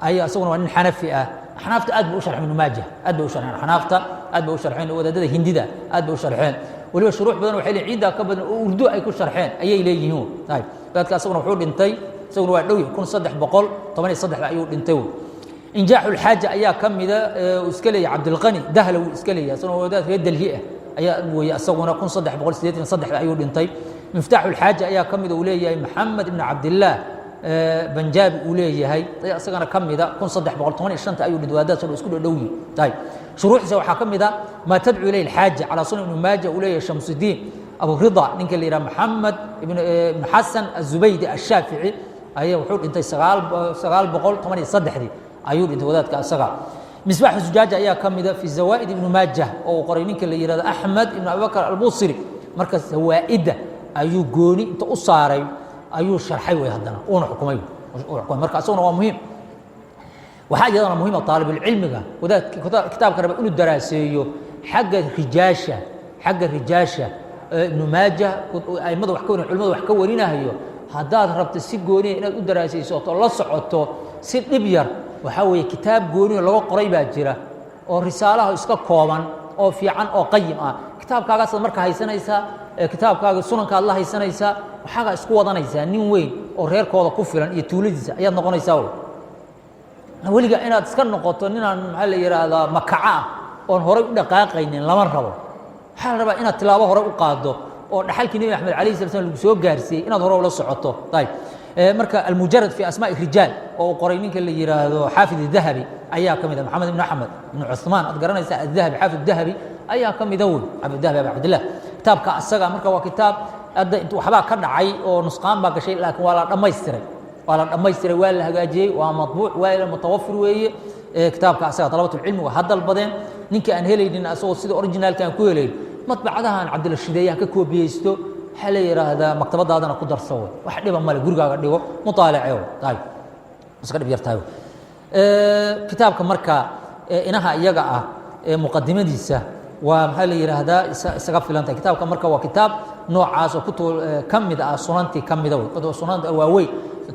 ayaa asaguna waa nin xanafi ah حنافته أدب وشرح من ماجه أدب وشرح حنافته أدب وشرحين وده هنديدا أدب وشرحين ولو شروح بدن وحيل عيدا كبدن وردو أي كل شرحين أي ليه هو طيب بعد كده سووا وحول انتي سووا واحد لو يكون صدح بقول طبعا يصدح أيود انتو إنجاح الحاجة أيا كم إذا وسكلي عبد الغني دهلو وسكلي سووا ده في يد الهيئة أيا ويسوون يكون صدح بقول سيدنا صدح أيود انتي مفتاح الحاجة أيا كم إذا وليه محمد بن عبد الله بنجابي وليه هي asagana kamida 1385 ayuu dhidwaadaas oo isku dhawyi tay shuruuxisa waxa kamida ma tadcu ilay alhaaja ala sunan ibn majah وليه shamsuddin abu rida ninka la yiraahdo muhammad ibn hasan az-zubaydi ash-shafi'i ayaa wuxuu dhintay 983 ayuu dhintay wadaadka asaga misbaax sujaaja ayaa kamida fi zawaid ibn majah oo qoray ninka la yiraahdo ahmad ibn abubakar al-busri marka zawaida ayuu gooni inta u saaray ayuu sharxay way hadana oo xukumay marka asaguna waa muhiim waxa iyadana muhiim طالب العلمiga wadaadka kitaabka raba inuu daraaseeyo xagga rijaasha ibn maajah aymada wax ka warin culimada wax ka warinayo hadaad rabto si gooni inaad u daraasayso oo la socoto si dib yar waxa weeye kitaab gooni laga qoray baa jira oo risaalaha iska kooban oo fiican oo qayim ah kitaabkaagaas marka haysanaysa kitaabkaaga sunanka Allah haysanaysa waxaaga isku wadanaysa nin weyn oo reerkooda ku filan iyo tuuladiisa ayaad noqonaysaa waliga inaad iska noqoto ninaan maxaa la yiraahdaa makaca oo hore u dhaqaaqaynin lama rabo waxa la rabaa inaad tilaabo hore u qaado oo dhaxalkii nabi axmed calayhi salaam lagu soo gaarsiiyay inaad hore ula socoto tayib marka al-mujarrad fi asmaa' ar-rijal oo qoray ninka la yiraahdo xaafid al-dhahabi ayaa kamid ah maxamed ibn ahmed ibn uthman ad garanaysa al-dhahabi xaafid al-dhahabi ayaa kamid ah abd al-dhahabi abu abdullah kitaabka asaga marka waa kitaab hadda intuu waxba ka dhacay oo nusqaan baa gashay laakiin waa la dhameystiray waa la hagaajiyay waa madbuuc waa la mutawaffir weeye kitaabka asaga talabatul ilmi waa hadal badeen ninka aan helaynin asoo sida originalka aan ku helay matbacadahan Cabdul Shideeyaha ka koobiyeysto waxa la yiraahdaa maktabadaadana ku darso wax dhiba male gurigaaga dhigo mutaalaceeyo taay iska dhib yartaay kitaabka marka inaha iyaga ah muqaddimadiisa waa maxaa la yiraahdaa isaga filanta kitaabka marka waa kitaab noocaas oo kutub kamid ah sunantii kamid ah oo sunanta waawey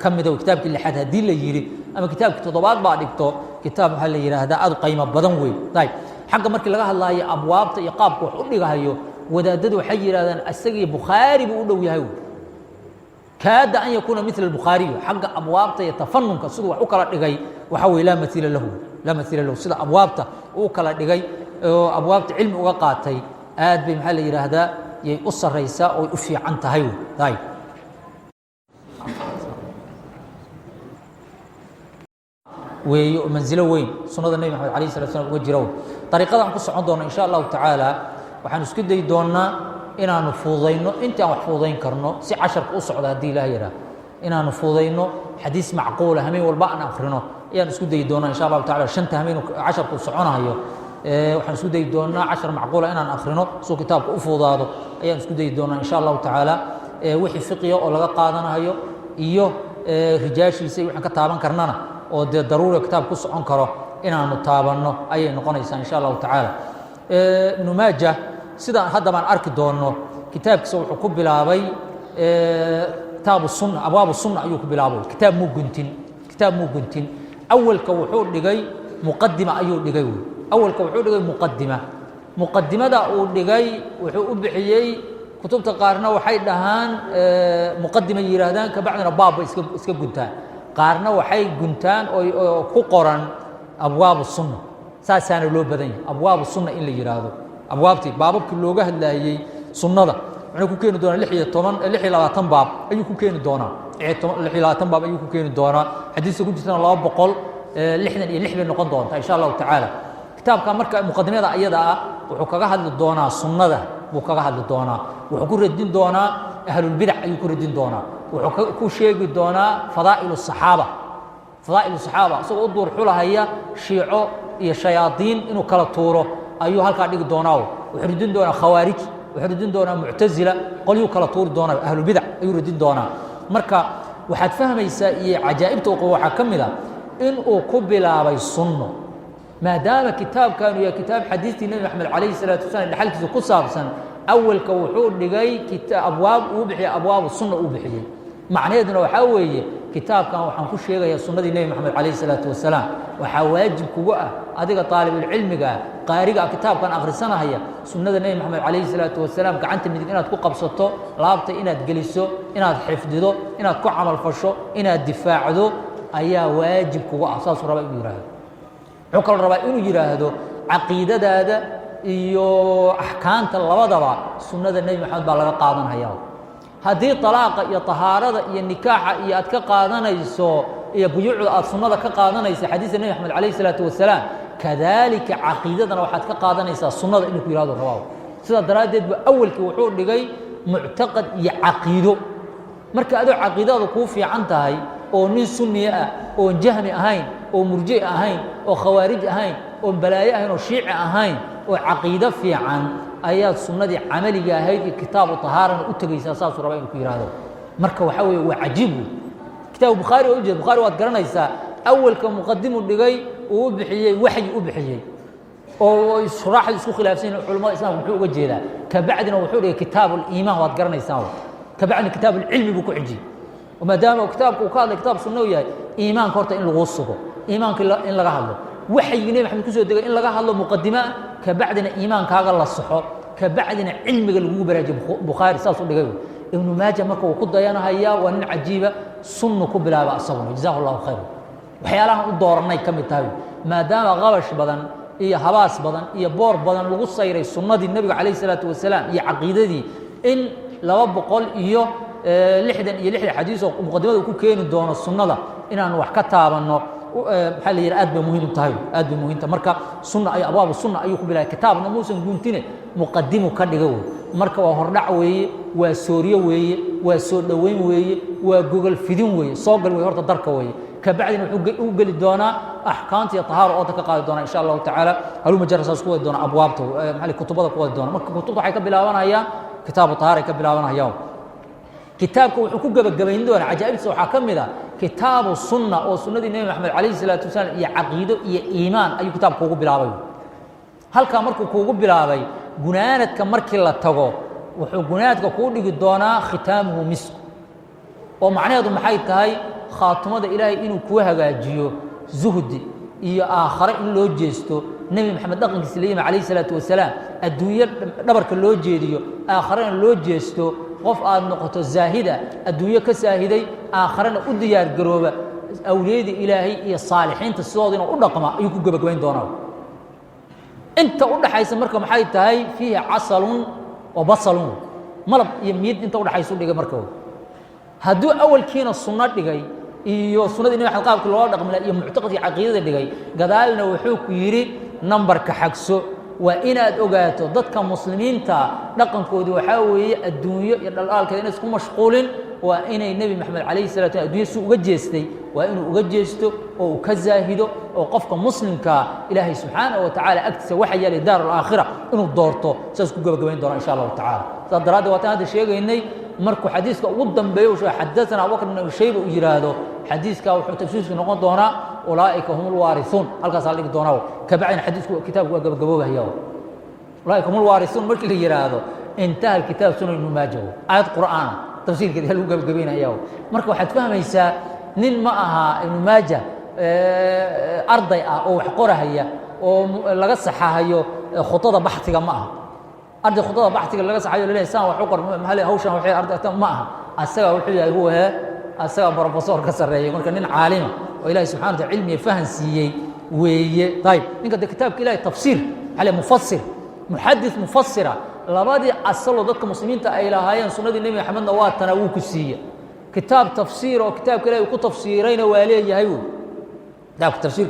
kamid ah kitaabkii lixaad hadii la yiri ama kitaabkii toddobaad baa dhigto kitaab waxa la yiraahdaa aad qiimo badan weey taay xagga markii laga hadlaayo abwaabta iyo qaabka wax u dhigayo wadaadadu waxay yiraahdaan asagii Bukhari buu u dhow yahay kaada an yakuna mithla al-Bukhari xagga abwaabta iyo tafannunka sidoo wax u kala dhigay waxa weey la mathila lahu sida abwaabta uu kala dhigay oo abwaabta cilmi uga qaatay aad bay maxaa la yiraahdaa yay u sareysa oo u fiican tahay taay weeyo manzilo weyn sunnada nabi maxamed calayhi salaatu wasalaam uga jiro dariiqada aan ku socon doono insha Allah taala waxaan isku day doonaa inaanu fuudayno inta aan wax fuudayn karno si casharka u socda hadii ilaahay yiraahdo inaanu fuudayno xadiis macquul ah hameen walba aan akhrino ayaan isku day doonaa insha Allah taala shanta hameen casharku soconayo waxaan isku dayi doonaa 10 macquula inaan akhrino soo kitaabka u fuudaado ayaan isku dayi doonaa insha Allah taala wixii fiqiyo oo laga qaadanayo iyo rijaashiisa waxaan ka taaban karnana oo de daruuri kitaab ku socon karo inaanu taabanno ayay noqonaysaa insha Allah taala ibn Majah sida hadda baan arki doono kitaabkiisa wuxuu ku bilaabay كتاب السنة أبواب السنة أيوك بلابو كتاب مو قنتين أول كوحور لغاي مقدمة أيوك لغاي أول كوحور لغاي مقدمة دا أول لغاي وحو أبحيي كتب تقارنا وحيد لهان مقدمة يرادان كبعدنا باب اسكب قنتان قارنا وحيد قنتان أو كقران أبواب السنة ساسان اللو بدين أبواب السنة إلا يرادو أبوابتي بابك اللوغة اللي هي سنة دا waxaan ku keeni doonaa 16 baab ayuu ku keeni doonaa 16 baab ayuu ku keeni doonaa xadiiska ku jirtana 266 bay noqon doontaa insha Allah taala kitaabka marka muqaddimada ayada ah wuxuu kaga hadli doonaa sunnada buu kaga hadli doonaa wuxuu ku radin doonaa ahlul bid'ah ayuu ku radin doonaa wuxuu ku sheegi doonaa fadaa'ilus saxaaba isagoo door xulahaya shiico iyo shayaadiin inuu kala tuuro ayuu halka dhigi doonaa wuxuu radin doonaa khawaarij وحردين دونا معتزلة قالوا كلا طور دونا أهل البدع يردين دونا مركا وحد فهم يسائي عجائب توقوا حكملا إن أقبل على السنة ما دام كتاب كانوا يا كتاب حديث النبي محمد عليه الصلاة والسلام اللي حلت قصة سنة أول كوحور لجاي كتاب أبواب وبحي أبواب السنة وبحي معناه إنه حوي كتاب كان وحنخش يا سنة النبي محمد عليه الصلاة والسلام وحواجب كوجا هذا طالب العلم جا قارئ كتاب كان آخر سنة هي سنة النبي محمد عليه الصلاة والسلام كعنت من إنها تكون قبصته لابط إنها تجلسه إنها تحفظه إنها تكون عمل فرشه إنها تدفع ذو أيها واجب كوجا أساس ربع يراهد عقل ربع إنه يراهده عقيدة هذا يو أحكام الله سنة النبي محمد بلغ قاضن هياو هذه طلاقة يا طهارة يا نكاح يا أتكقاضنا يسوع يا بيوع السنة كقاضنا يس حديث النبي محمد عليه الصلاة والسلام كذلك عقيدتنا وحد كقاضنا يس السنة إنه في هذا الرواه سيدا درادد بأول كوحور لجاي معتقد يعقيده مركز هذا عقيدة كوفي عنتها هاي أو من سنية أو جهمي أهين أو مرجئ أهين أو خوارج أهين أو بلايا أهين أو شيعة أهين أو عقيدة في عن آيات سنة عملية هاي كتاب الطهارة أتجي أساس ربعين في هذا مركب وحوي وعجيب كتاب البخاري وجد البخاري واتقرنا يسا أول كمقدم اللي وبحيي وحي وبحيي أو شرح السوق خلافين علماء الإسلام وحول وجهه كبعدنا وحول كتاب الإيمان واتقرنا يسا كبعدنا كتاب العلم بكو عجي وما دام كتاب وكان كتاب سنوي إيمان كورته إن لغوصه إيمان إن لغهله وحي النبي محمد كسر دقيقة إن لغهله مقدمة كبعدنا إيمان كاغل الصحة كبعدنا علم قلبه براجع بخاري سالس دقيقة ابن ماجه مركو وقد يانا هيا وان عجيبة سنة كبلا بأسهم جزاه الله خير وحيالها الدورنا يكمل تاوي ما دام غبش بدن إيه حواس بدن إيه بور بدن لغص يري سنة النبي عليه الصلاة والسلام هي عقيدة دي إن لو بقول إيه لحدا يلحد حديثه ومقدمته يكون كين الدون السنة لا إن أنا وحكتها بأنه محل يرأد بمهم تاوي أد بمهم تمركا سنة أي أبواب السنة أي قبلا كتاب نموسن قنتين مقدمه كدغو marka waa hordhac weeye waa Suuriya weeye waa soo dhaweyn weeye waa Google fidin weeye soo gal weeye horta darka weeye ka bacdina wuxuu u gali doonaa ahkaamta iyo tahaaro oo ka qaadi doona insha Allah taala halu majarasas ku wadi doona abwaabta maxay kutubada ku wadi doona marka kutubta waxay ka bilaabanayaan kitaab tahaaro ka bilaabanayaan kitaabku wuxuu ku gabagabayn doona ajaa'ibta waxa kamida kitaabu sunna oo sunnadii nabi Muhammad alayhi salatu wasallam iyo aqeedo iyo iimaan ayuu kitaabku ugu bilaabay halka markuu kuugu bilaabay gunaanadka markii la tago wuxuu gunaanadka ku dhigi doonaa khitaamuhu misk oo macnaheedu maxay tahay khaatumada ilaahay inuu ku hagaajiyo zuhdi iyo aakhira in loo jeesto nabi maxamed dhaqankiisa leeyma alayhi salatu wasalaam adduunyo dhabarka loo jeediyo aakhirana loo jeesto qof aad noqoto zaahida adduunyo ka saahiday aakhirana u diyaar garooba awliyada ilaahay iyo saalixiinta sidoo u dhaqma ayuu ku gabagabayn doonaa انت ودحaysa marka maxay tahay fihi asalun wa basalun malab iyo mid inta udhaxayso dhigay marka haduu awalkiina sunna dhigay iyo sunnada inay qaabka loo dhaqmo iyo mu'taqadi aqeedada dhigay gadaalna wuxuu ku yiri numberka xagso وإن أدوجاته ضدك مسلمين تا نقن كودي وحاوي الدنيا يدلال كذا ناس كم مشغولين وإن النبي محمد عليه الصلاة والسلام الدنيا سوء جيستي وإنه وجيسته وكزاهده وقفك مسلم كإلهي سبحانه وتعالى أكتس وحي لدار الآخرة إنه دورته سأسكو جبين دور إن شاء الله تعالى صدر هذا وهذا الشيء إني مركو حديثك قدام بيوش حدثنا أبو بكر بن شيبة وجراده حديثك وتفسير نقول دونا أولئك هم الوارثون هل قصار لك دونه كبعين حديث كتاب جبوه هيو أولئك هم الوارثون مش اللي جراده انتهى الكتاب سنة ابن ماجه آيات قرآن تفسير كده هل جبين هيو مركو حد فهم يسا نين معها ابن ماجه أرضي أو حقورها هي ولقى صحها هيو خطوط بحثك معها أرض خطوط بحثك لقى صحها لله إنسان وحقر هل هوشة وحي أرض معها السبب والحجة هو السبب بروفيسور كسر رأيه مركو نين عالمة وإلهي سبحانه وتعالى علمي فهم سيئي طيب نيجا ده كتاب إلهي تفسير على مفسر محدث مفسرة لبادي أصلوا ضدك مسلمين تأيلا هايان سنة النبي محمد نوات تناوك السيئة كتاب تفسير وكتاب كلا يكون تفسيرين واليه هيون ده تفسير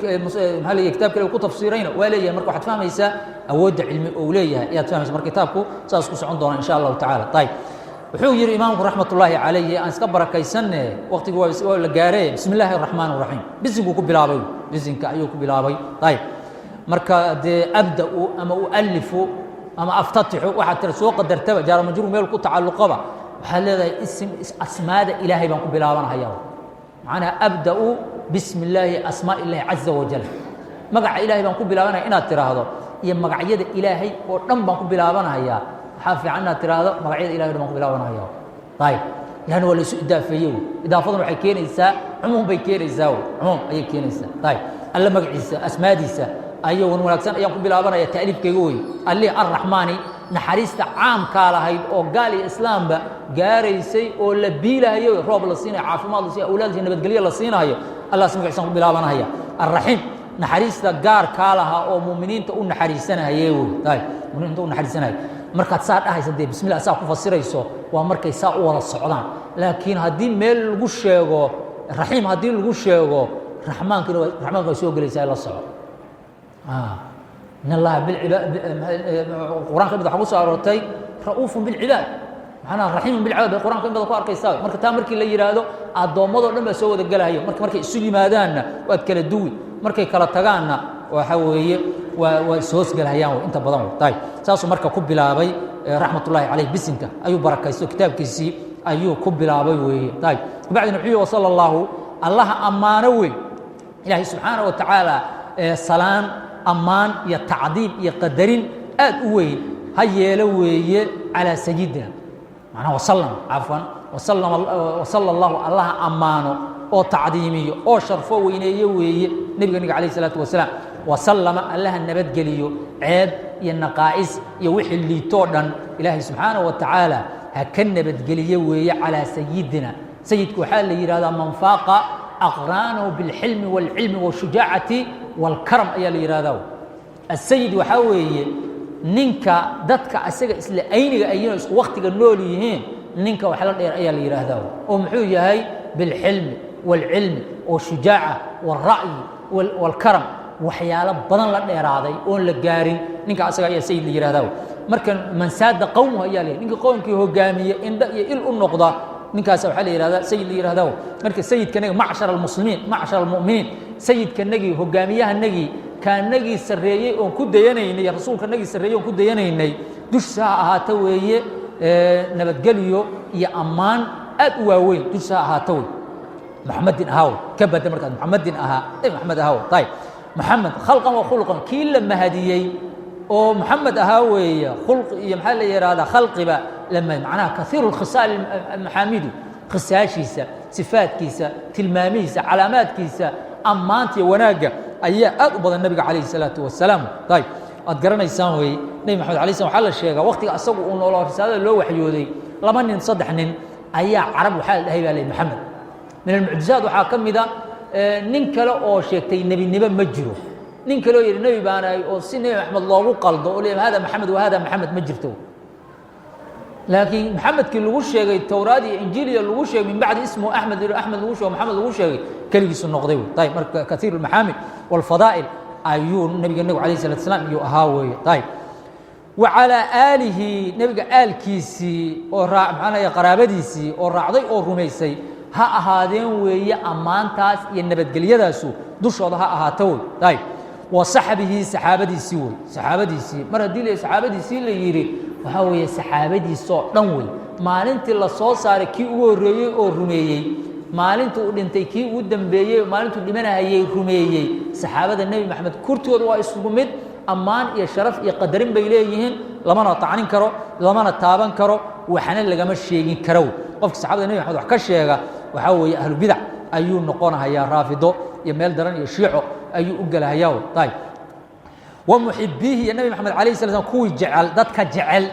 هل كتاب كلا يكون تفسيرين واليه مركو حد فهم يسا أود علمي أوليه يا تفهم يسا مركو كتابكو سأسكس عندنا إن شاء الله تعالى طيب وحو يري إمامكم رحمة الله عليه أن سكبر كيسن وقت هو الجاري بسم الله الرحمن الرحيم بزنكو كبلابي بزنك أيوكو بلابي طيب مركا أبدأ أما أؤلف أما أفتتح واحد ترسوق درتبة جار مجرور ميلكو تعلقبه وحال هذا اسم أسماء إلهي بانكو بلابان هياو معناها أبدأ بسم الله أسماء الله عز وجل مقع إلهي بانكو بلابان إنا ترى هذا هي مقع يد إلهي ورم بانكو بلابان هيا حافي عنا ترى هذا مقع يد إلهي بانكو بلابان هياو طيب يعني ولا سوء إضافيه إضافة وحي كين إنساء عموم بيكين إنساء عموم أي كين إنساء طيب ألا مقع إنساء أسماء إنساء أيوة ونولاكسان أيام بلابان هيا تأليف كيوي اللي الرحماني نحريست عام كالا هيد أو قال الإسلام بقاريسي أو لبيلا هيو روب للصين عافي ما للصين أولاد جنة بتقليل للصين هيو الله سمع يسمع بلابان هيا الرحيم نحريست قار كالها أو مؤمنين تقول نحريسنا هيو طيب مؤمنين تقول نحريسنا هيو مركز صار أهي سدي بسم الله أساق فسر يسوع ومركز ساق ولا الصعدان لكن هدين ميل الجوشيغو الرحيم هدين الجوشيغو الرحمن كده الرحمن يسوق ليس إلى الصعد إن الله بالعباد القرآن كم بدأ حوصه أرتي رؤوف بالعباد معنا رحيم بالعباد القرآن كم بدأ قارك يساوي مرك تامرك اللي يرادو الضوء مضر لما سوى ذجلها هي مرك السجي مادانا وأكل الدوي مرك كلا تجانا وحويه وسوس جلها ياو أنت بدون طيب ساسو مرك كوب بلابي رحمة الله عليه بسنك أيو بركة يسوع كتاب كيسي أيو كوب بلابي وهي طيب وبعد نحيي وصلى الله أمانوي إلهي سبحانه وتعالى سلام أمان يتعظيم يقدرين أدوين هيا لوي على سيدنا معناه وسلم عفوا وصلى الله أمانه أو تعظيمي أو شرفه وينيه وي نبي عليه الصلاة والسلام وسلم الله النبات قليو عيب ينقائس يوحي اللي تودن إلهي سبحانه وتعالى هكذا نبات قليو وي على سيدنا سيدك حال يراد من فاق أقرانه بالحلم والعلم والشجاعة والكرم أي اللي يراده السيد وحوي نينكا دتك أسجى إسلا أينك أيين وقت النوليين نينكا وحلا أي اللي يراده ومحوي هاي بالحلم والعلم والشجاعة والرأي والكرم وحياله بدن لا دheeraaday oon la gaarin ninka asaga ayaa sayid la yiraahdo marka man saada qawmuhu ayaa leeyahay ninka qoomkii hogaamiye inda iyo il u noqda ninkaas waxa la yiraahdaa sayid la yiraahdo marka sayidkanaga macshar almuslimiin macshar almu'miniin sayidkanagi hogaamiyahanagi kaanagi sareeyay oo ku dayanaynay rasuulkanagi sareeyay oo ku dayanaynay dusha ahaata weeye nabadgaliyo iyo amaan aad u waaweyn dusha ahaata weeye محمد هاو كبد مركز محمد محمد هاو طيب محمد خلقا وخلقا كل لما هديي او محمد هاوي خلق محل يراده خلق بقى لما معناها كثير الخصال المحامد خساشيسه صفات كيسه تلماميسه علامات كيسه امانتي وناقه اي اقبض النبي عليه الصلاه والسلام طيب ادقرنيسان وي نبي محمد عليه السلام وحال الشيغا وقتي اسقو او نولو رساله لو وحيودي لما نين صدح نين ايا عرب وحال دهي بالي محمد من المعجزات وحاكم ذا ننكله أو شيء نبي مجره ننكله يا النبي بانا أو سنة أحمد الله وقلده أولي هذا محمد وهذا محمد مجرته لكن محمد كل وشة التوراة إنجيل الوشة من بعد اسمه أحمد الوشة ومحمد الوشة كلمة النقدي طيب كثير المحامد والفضائل أيون النبي عليه الصلاة والسلام يهاوي طيب وعلى آله نبي آل كيسي أو معنا قرابديسي أو رعضي أو رميسي ها أهادين ويا أمان تاس ينبت قليداسو دوش هذا ها أهاتول طيب وصحبه سحابديسي سحابديسي مرة دي لي سحابديسي اللي يري وهو سحابدي صوت نوي maalintii la soo saaray kii ugu horeeyay oo rumeeyay maalintii uu dhintay kii ugu dambeeyay maalintii dhimanayay rumeeyay saxaabada nabi maxamed kurtooda waa isugu mid amaan iyo sharaf iyo qadarin bay leeyihiin lamana tacnin karo lamana taaban karo waxana lagama sheegin karo qofka saxaabada nabi maxamed wax ka sheega waxa weeye ahlu bidع ayuu noqonayaa raafido iyo meel daran iyo shiico ayuu u galahayaa taay ومحبيه النبي محمد عليه الصلاه والسلام كوي جعل ددك جعل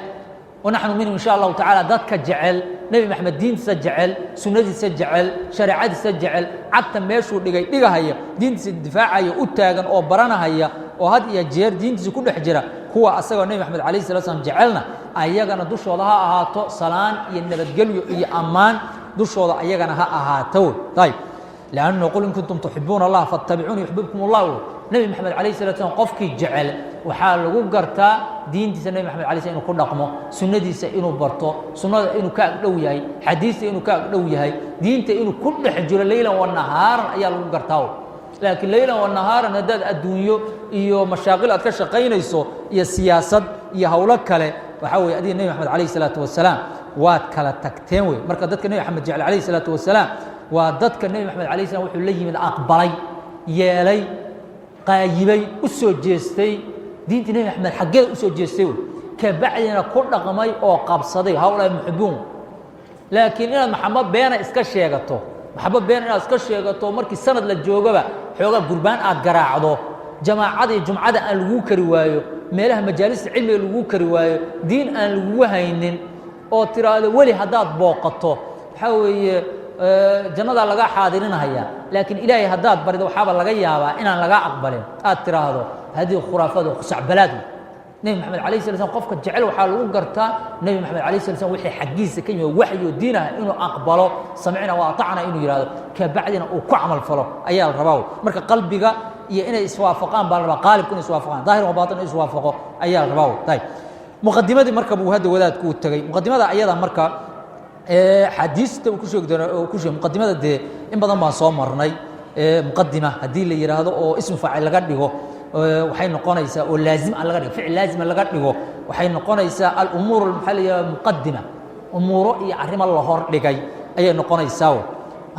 ونحن منه إن شاء الله تعالى ذاتك جعل نبي محمد دين سجعل سنة سجعل شريعة سجعل عدت ماشوا دقيقة هي دين الدفاع هي أتاجن أو برانا هي وهذه يجير دين كل حجرة هو أصلا النبي محمد عليه الصلاة والسلام جعلنا أيجنا دوش وضعها أهاتو صلان ينبت قلبي أمان دوش وضع أيجنا أهاتو طيب لأنه يقول إن كنتم تحبون الله فاتبعوني يحببكم الله نبي محمد عليه الصلاة والسلام قفك جعل وحال قرتا دين دي النبي محمد عليه الصلاة والسلام كل رقمه سنة دي إنه برتو سنة إنه كأقلوياي حديث إنه كأقلوياي دين إنه كل حجر ليلا والنهار أيال قرتاو لكن ليلا والنهار نداد الدنيا إيو مشاغل أتكشقين يسو إيا السياسة إيا هولك كله وحاول أدي النبي محمد عليه الصلاة والسلام واد كلا تكتنوي مركز دتك النبي محمد جعل عليه الصلاة والسلام ودتك النبي محمد عليه الصلاة والسلام وحلي من أقبلي يالي قايبي أسو جيستي دين النبي محمد حقيقة أسو جيستي كبعدنا كل رقمي أو قبصدي هؤلاء محبون لكن إن محمد بينا إسكاش يقطو محمد بينا إسكاش يقطو مركي سند للجوجبة حوجا قربان أتجرعضو جماعة جمعة الووك روايو مالها مجالس علم الووك روايو دين الووهينن أو ترى ولي هدات بوقطو حوي جنة لقى حاضرين هيا لكن إلهي هدات برد وحاب لقى يابا إن لقى أقبلين ترى هذه خرافات وخسع بلادي نبي محمد عليه الصلاة والسلام قفك جعل وحال وقرتا نبي محمد عليه الصلاة والسلام وحي حقيس كلمة وحي ودينها إنه أقبله سمعنا وأطعنا إنه يراد كبعدنا وكعمل فلو أيها الرباو مركا قلبك إنه إسوافقان بالربا قالب كن إسوافقان ظاهر وباطن إسوافقه أيها الرباو طيب مقدمة مركب وهذا وذات كوت تجي مقدمة أيضا مركب حديث وكل مقدمة دي إن بدل ما صامرني مقدمة هدي اللي يراد أو اسم فاعل لقده وحين نقونيسا ولازم على غير فعل لازم على غيره وحين نقونيسا الأمور المحلية مقدمة أمور يعرم الله هر لجاي أي نقونيسا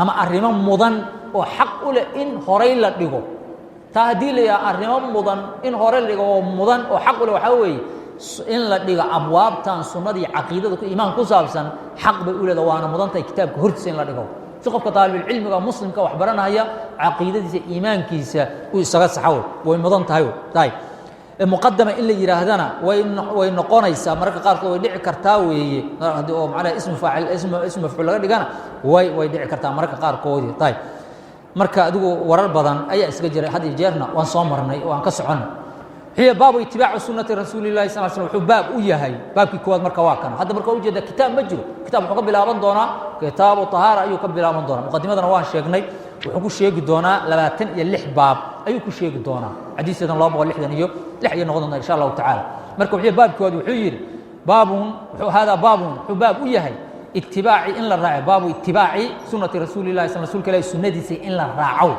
أما عرم مضن وحق إن هريل لجو تهدي لي عرم مضن إن هريل لجو مضن وحق له حوي إن لجا أبواب تان سنة عقيدة إيمان كوسابسن حق بيقول دوانا مضن تي كتاب هرتسين لجو ثقف كطالب العلم كمسلم كوحبرنا هي عقيدة إيمان كيسة ويسقط صحوه ويمضن تهيو طيب المقدمة اللي يراهدنا وين نقونيسا مركا قارك ويدع كرتاوي أو معنا اسم فاعل اسم مفعول غير دقنا ويدع كرتا مركا قارك ودي طيب مركا أدو ورر بدن أي اسكجر هذه جيرنا وانصامرنا وانكسعنا هي باب اتباع سنة رسول الله صلى الله عليه وسلم باب وياهي باب كواد مركا واكن هذا مركا وجد كتاب مجرو كتاب مقبل آبان دونا كتاب طهارة أيو قبل آبان دونا مقدمة وان شيخني وحكو شيخ دونا لباتن يلح باب أيو كو شيخ دونا حديث الله أبو اللحدن أيو لحيا نغضنا إن شاء الله تعالى مركا وحي باب كواد وحير باب هذا باب وياهي اتباعي إن الراعي باب اتباعي سنة رسول الله صلى الله عليه وسلم سنة دي إن الراعو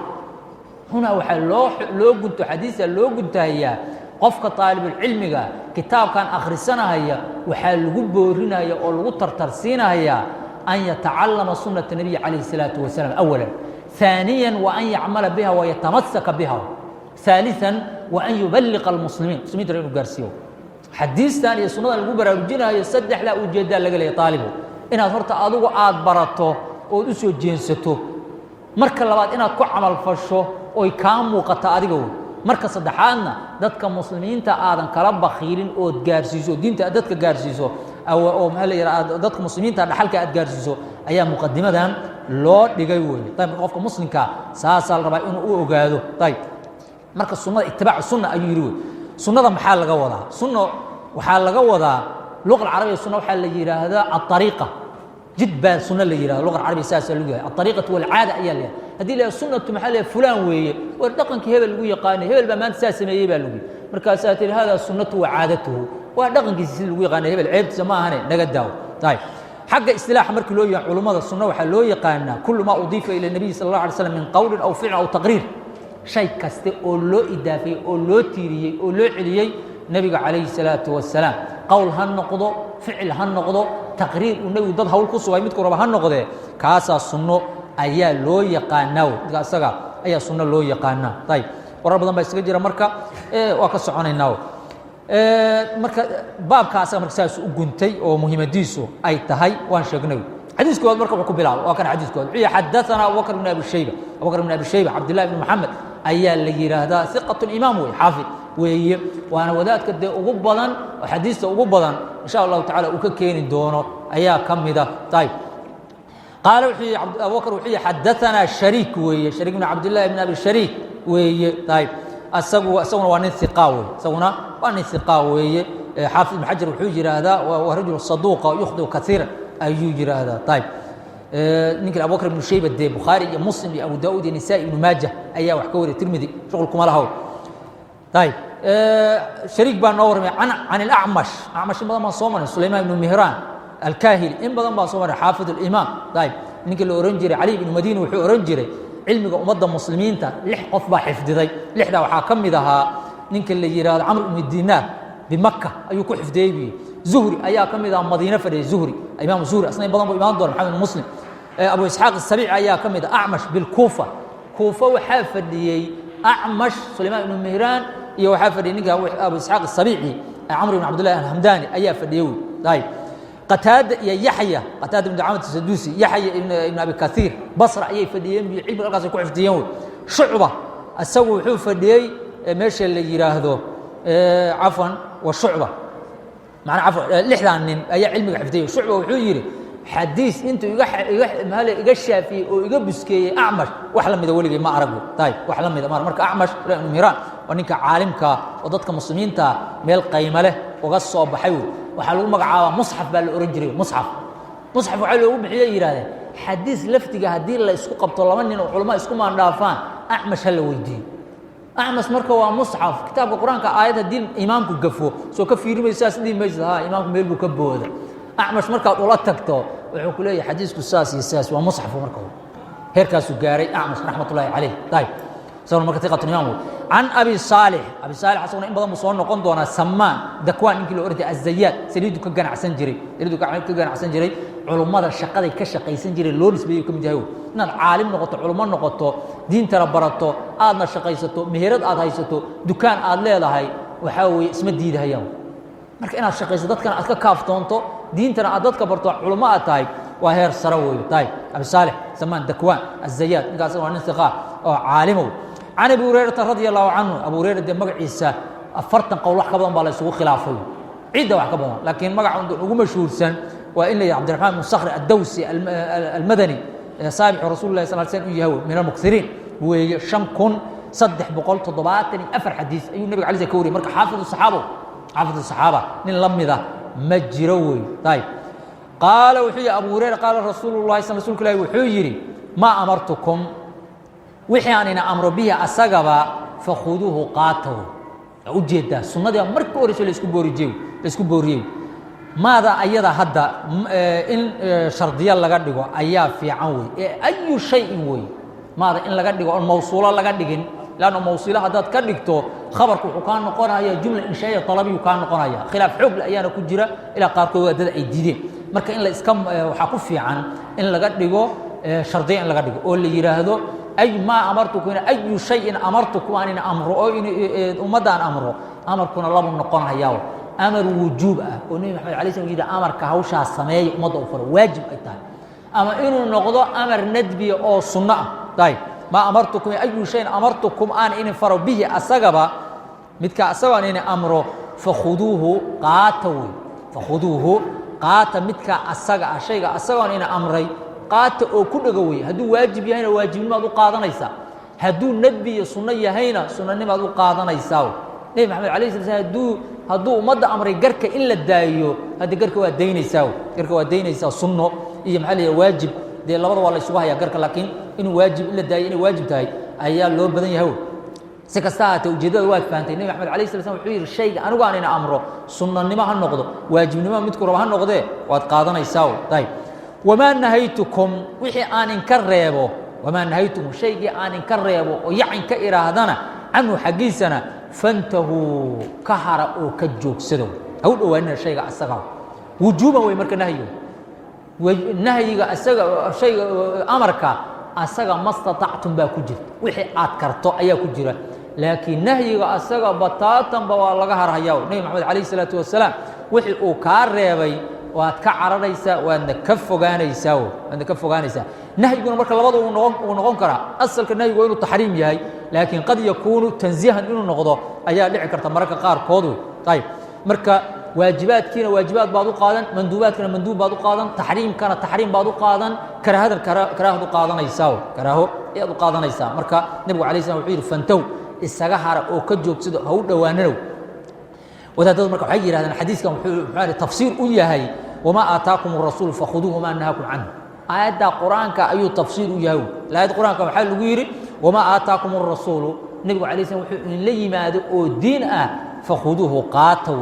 هنا وحال لو قلت حديثا لو قلت هي قفك طالب العلم كتاب كان آخر السنة هي وحال قبورنا هي أو ترترسينا هي أن يتعلم سنة النبي عليه الصلاة والسلام أولا ثانيا وأن يعمل بها ويتمسك بها ثالثا وأن يبلغ المسلمين درينو غارسيو حديث ثاني سنة القبرة وجينا هي صدح لا وجد لقى طالبه إن هرت أدو عاد برته أو أسو جنسته مركز لبعض إن كو عمل فرشه أو يكام وقت أديجو marka saddexaadna dadka muslimiinta aadan kala bakhiilin oo gaarsiiso diinta dadka gaarsiiso oo maxaa la yiraahdaa dadka muslimiinta dhaxalka aad gaarsiiso ayaa muqaddimadan loo dhigay weeye tayib qofka muslimka saasal raba inuu u ogaado tayib marka sunnada ittibaac sunna ayuu yiri sunnada maxaa laga wadaa sunno waxaa laga wadaa luqada carabiga sunna waxaa la yiraahdaa at-tariiqa جد سنة اللي يرى اللغة العربية أساسا اللغة الطريقة والعادة أيها هذه لها سنة محلية فلان وهي ورتقن كهبل اللغة قاني هبل بمان ساسا ما يبقى اللغة markaasaa tiri hada sunnatu wa caadatuhu waa dhaqankiisa si lagu yaqaanay hebel ceebtiisa ma ahane naga daawo ayib xagga istilaaxa markii loo yahay culummada sunna waxaa loo yaqaanaa kullu maa udiifa ila nabiyi sala allahu alay slam min qowlin aw ficlin aw taqriir shay kaste oo loo idaafiyey oo loo tiiriyey oo loo celiyey nebiga calayhi salaatu wasalaam qowl ha noqdo ficil ha noqdo taqriir uu nebigu dad hawl ku sugay midku raba ha noqdee kaasaa sunno ayaa loo yaqaanaa midka asaga ayaa sunno loo yaqaanaa ayib warar badan baa isaga jira marka waa ka soconaynaa marka baabka asaga marka saas u guntay oo muhiimadiisu ay tahay waan sheegnay xadiiskood marka wuxuu ku bilaabay waa kan xadiiskood wuxuu xadathana Abubakar ibn Abi Shayba Abdullah ibn Muhammad ayaa la yiraahdaa thiqatul imaam way xaafid weeye waana wadaadka de ugu badan oo xadiista ugu badan insha Allah taala uu ka keeni doono ayaa kamida tayib قال وحي أبو بكر وحي حدثنا شريك ويه شريك بن عبد الله بن أبي شريك ويه طيب أسونا وان ثقاوي سونا وان ثقاوي حافظ بن حجر وحجر هذا ورجل صدوق يخطئ كثيرا أيجر هذا طيب نيجي أبو بكر بن شيبة دي بخاري مسلم أبو داود النسائي بن ماجه أيها وحكوري الترمذي شغلكم على هو طيب شريك بن نور عن الأعمش بدل ما صومنا سليمان بن مهران الكاهلي إن بدل ما صومنا حافظ الإمام طيب نيجي الأورنجري علي بن مدينة وحو أورنجري علمي أمضى المسلمين تا لح قفبة حفظ ذي لح ده وحاكم ذها نيجي اللي يراد عمرو بن الدينار بمكة أيو كل حفظ بي زهري أيا كم ذا مدينة فري زهري إمام زهري أصلا بدل إمام دور محمد المسلم أبو إسحاق السبيع أيا كم ذا أعمش بالكوفة كوفة وحافظ أعمش سليمان بن مهران يو حافظ نيجي أبو إسحاق السبيعي عمرو بن عبد الله الهمداني أيا فديوي طيب قتادة يحيى قتادة بن دعامة السدوسي يحيى ابن أبي كثير بصرة أي فديين بعلم القصة يكون فديين شعبة السوي وحوف فديي ماشي اللي يراهدو عفوا والشعبة معنى عفوا لحظة أي علم الحفدية شعبة وحيري حديث أنتو يقشى فيه ويقبسكي أعمش وحلم إذا ولي ما أعرفه طيب وحلم إذا ما أعرف أعمش ميران ونك عالمك وضدك مسلمين تا ميل قيمة له وقصوا بحيو وحلو مقعوا مصحف بالأورنجري مصحف وحلو بحيو يراده حديث لفتك هدي الله يسكو قبط الله منين وعلماء يسكو ما ندافان أعمش هلا ويدي أعمش مركه ومصحف كتاب القرآن كآيات الدين إمامك قفو سو كفير مساس دين مجلس ها إمامك ميل بكبو هذا أعمش مركه ولا تكتو وحكوا لي حديث كساس يساس ومصحف مركه هيركاس جاري أعمش رحمة الله عليه طيب سوى مركه ثقة الإمام عن أبي صالح حسنا إن بدل مصون نقول دونا سمان دكوان يمكن لو أردت الزيات سيريدو كجان عسن جري علماء الشقة كشقة يسنجري لونس بيكم جايو إن العالم نقطة علماء نقطة دين تربرته آدنا الشقة يسطو مهرد آد هيسطو دكان آد ليه هاي وحاوي اسم الدين هياو مرك إن الشقة يسطو كان أتك كافتونتو دين ترى عدد كبرتو علماء تايب وهير سروي طيب أبي صالح سمان دكوان الزيات نقاس ونثقة عالمه عن أبي هريرة رضي الله عنه أبو هريرة دي مقع عيسى أفرتن قول واحد قبضا بالله يسوق خلافه عدة واحد قبضا لكن مقع عنده مشهور سن وإلا عبد الرحمن بن صخر الدوسي المدني صاحب رسول الله صلى الله عليه وسلم يهو من المكثرين وشم كن صدح بقول تضبات أفر حديث أي النبي عليه كوري مرك حافظ الصحابة نلم ذا مجروي طيب قال وحي أبو هريرة قال رسول الله صلى الله عليه وسلم وحيري ما أمرتكم وحي أنا أمر بها السجبة فخذوه قاتوا وجدا سنة دي مرك أوريش لسكو بوريو ماذا أيضا هذا إن شرطيا لقدقوا أيا في عوي أي شيء وي ماذا إن لقدقوا الموصولة لقدقين لأنه موصولة هذا كدقتو خبرك وكان نقولها هي جملة إنشائية طلبي وكان نقولها هي خلاف حب الأيام كجرة إلى قاركو هذا الجديد مرك إن لإسكام وحكوفي عن إن لقدقوا شرطيا لقدقوا واللي يراهدو أي ما أمرتكم أي شيء أمرتكم أن أمره أو إن أمدان أمركم الله من نقولها هي أمر وجوب ونبي محمد عليه السلام يقول أمر كهوشة السماء مضى وفر واجب أيتها أما إنه نقضى أمر ندبي أو سنة طيب ما أمرتكم أي شيء أمرتكم أن إن فروا به السجبة متك أسوأ إن أمره فخذوه قات متك السجع شيء أسوأ إن أمري قات أو كل جوي هدو واجب هنا واجب ما ذو قاضنا يساو هدو ندبي سنة هنا سنة ما ذو قاضنا يساو نبي محمد عليه السلام هدو مضى أمري جرك إلا الدايو هذا جرك ودين يساو سنة إيه محلي واجب دي الله والله يسوها يا جرك لكن إنه واجب إلا الدايو إنه واجب تاي أيام لو بدن يهو سكستها توجدها واقف فانتي النبي محمد عليه الصلاة والسلام وحير الشيء أنا قاعد أنا أمره سنة نما هالنقطة واجب نما متكرر هالنقطة واتقاضنا يساوي طيب وما نهيتكم وحي أن نكرره وما نهيتم شيء أن نكرره ويعني كإرادنا عنه حديثنا فانتهوا كهر أو كجوك سدوا أو أن الشيء أسقى وجوبا ويمرك نهيه والنهي أسقى شيء أمرك أسقى ما استطعتم باكجر وحي أذكرته أيا كجرة لكن نهي أسقى بطاطا بوالله هرهياو النبي محمد عليه الصلاة والسلام وحي أكرر waad ka cararaysaa waadna ka fogaanaysaa nahyiguna marka labada uu noqon karaa asalka nahyigu inuu taxriim yahay laakiin qad yakuunu tanziihan inuu noqdo ayaa dhici karta mararka qaarkood ayib marka waajibaadkiina waajibaad baad u qaadan manduubaadkana manduub baad u qaadan taxriimkana taxriim baad u qaadan karaahadu qaadanaysaa karaaho ayaad u qaadanaysaa marka nabigu calayhi salaam wuxuu yidhi fantow isaga hara oo ka joogsado ha u dhowaananow wadaadadu marka waxay yiraahdaan xadiiskan wuxuu tafsiir u yahay wama aataakum ar-rasuul fakhuduhu wama nahaakum anhu ayada quraanka ayuu tafsiir u yahay laayad quraanka waxa lagu yiri wama aataakum ar-rasuul nabigu calayhi salaam wuxuu in la yimaado oo diin ah fakhuduhu qaataw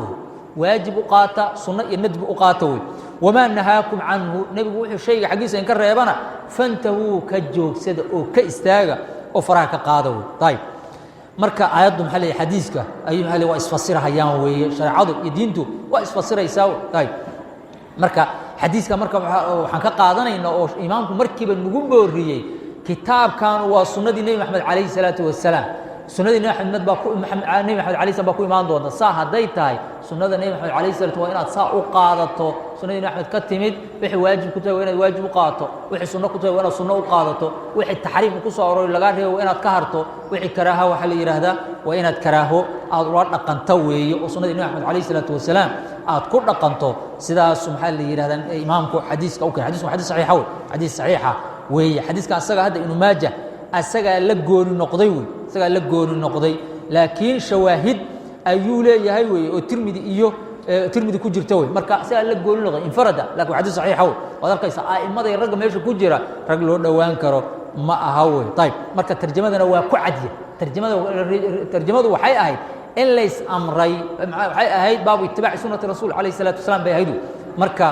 waajib qaata sunna iyo nadb u qaataw wama nahaakum anhu nabigu wuxuu sheegay xaqiisa in ka reebana fantahu ka joogsada oo ka istaaga oo faraha ka qaadaw tayib marka aayaddu maxay leeyahay xadiiska ayuu maxay waa isfasirayaan weeye shariicadu iyo diintu waa isfasiraysaa taay marka xadiiska marka waxaan ka qaadanaynaa oo imaamku markiiba nagu booriyay kitaabkan waa sunnadii nabi maxamed calayhi salaatu wasalaam sunnadii nabi maxamed calayhi salaam baa ku imaan doonta saa hadday tahay sunnada nabi maxamed calayhi salaatu waa inaad saa u qaadato sunnadii nabi maxamed ka timid wixii waajib ku tahay waa inaad waajib u qaadato wixii sunno ku tahay waa inaad sunno u qaadato wixii taxriim ku soo aroori laga reebo waa inaad ka harto wixii karaaha waxa la yiraahdaa waa inaad karaaho aad ula dhaqanto weeye oo sunnadii nabi maxamed calayhi salaatu wasalaam aad ku dhaqanto sidaas maxaa la yiraahdaa imaamku xadiiska u keenay xadiisku xadiis saxiix ah xadiis saxiixa weeye xadiiska asaga hadda ibn maajah asaga la gooni noqday weeye asaga la gooni noqday laakiin shawaahid ayuu leeyahay weeye oo tirmidhi iyo tirmidhi ku jirta weeye marka asaga la gooni noqday infarada laakiin xadiis saxiix ah wadalkaysa aimada rag meesha ku jira rag loo dhawaan karo ma aha weeye tayib marka tarjamadana waa ku cadiya tarjamadu waxay ahayd in lays amray waxay ahayd baabu itibaaci sunnati rasuul calayhi salaatu wasalaam bay ahayd marka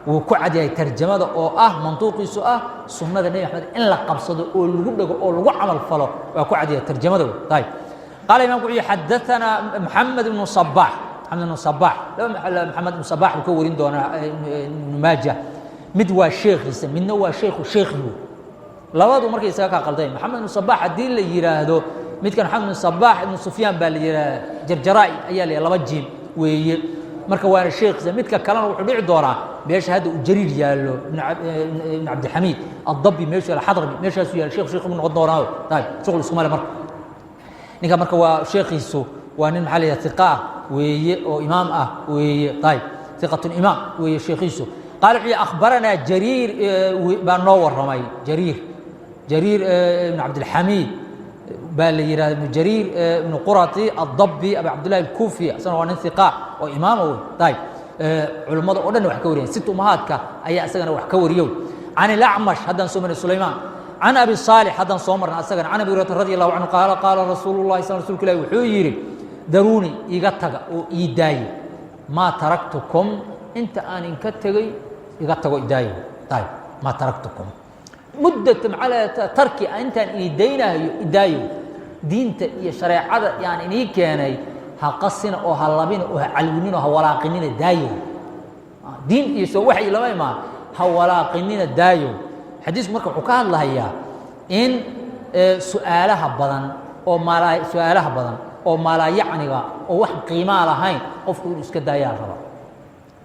wuu ku cadyahay tarjamada oo ah mantuuqiisu ah sunnada nabi maxamed in la qabsado oo lagu dhago oo lagu camal falo waa ku cadyahay tarjamada tayib qaala imaamku wuxuu xadathana maxamed ibn sabbaax محمد بن صباح وكورين دونا نماجة مد وشيخيسا من هو شيخه لوادو مركي ساكا قلدين محمد بن صباح الدين اللي يراهدو مد كان محمد بن صباح بن سفيان بالي جرجرائي ايالي لaba جيم وي marka waa sheekh midka kalena wuxuu dhici doonaa beesha hada u jariir yaalo ibn abd alhamid ad-dabbi meesha al-hadrami meesha soo yaal sheekh ibn noqon doonaa taay shaqo Soomaali ninka marka waa sheekhiisu waa nin maxalli thiqa weeye oo imaam ah weeye taay thiqatu imam weeye sheekhiisu قال اخبرنا جرير بن ورمي جرير ابن عبد الحميد بالير ابن جرير ابن قرطي الضبي ابي عبد الله الكوفي اصلا هو ثقه وامامه طيب علماء او دن wax ka wariyeen sit umaadka ayaa asagana wax ka wariyo عن الاعمش هذا سمر سليمان عن ابي صالح هذا سمر asagana عن ابي هريره رضي الله عنه قال رسول الله صلى الله عليه وسلم wuxuu yiri daruni iga taga oo ii daay ma taraktukum inta aan ka tagay iga tago idaayo طيب ما تركتكم مدة على ترك أنت إيدينا إدايو دينت يا شريعة يعني إني كاني هقصنا أو هلبين أو هعلونين أو هولاقنين دايو دين يسوي وحي لما ما هولاقنين دايو حديث مركب حكاه الله يا إن سؤالها بدن أو ما لا سؤالها بدن أو ما لا يعني أو واحد قيمة لهين أفكر إسك دايا ربا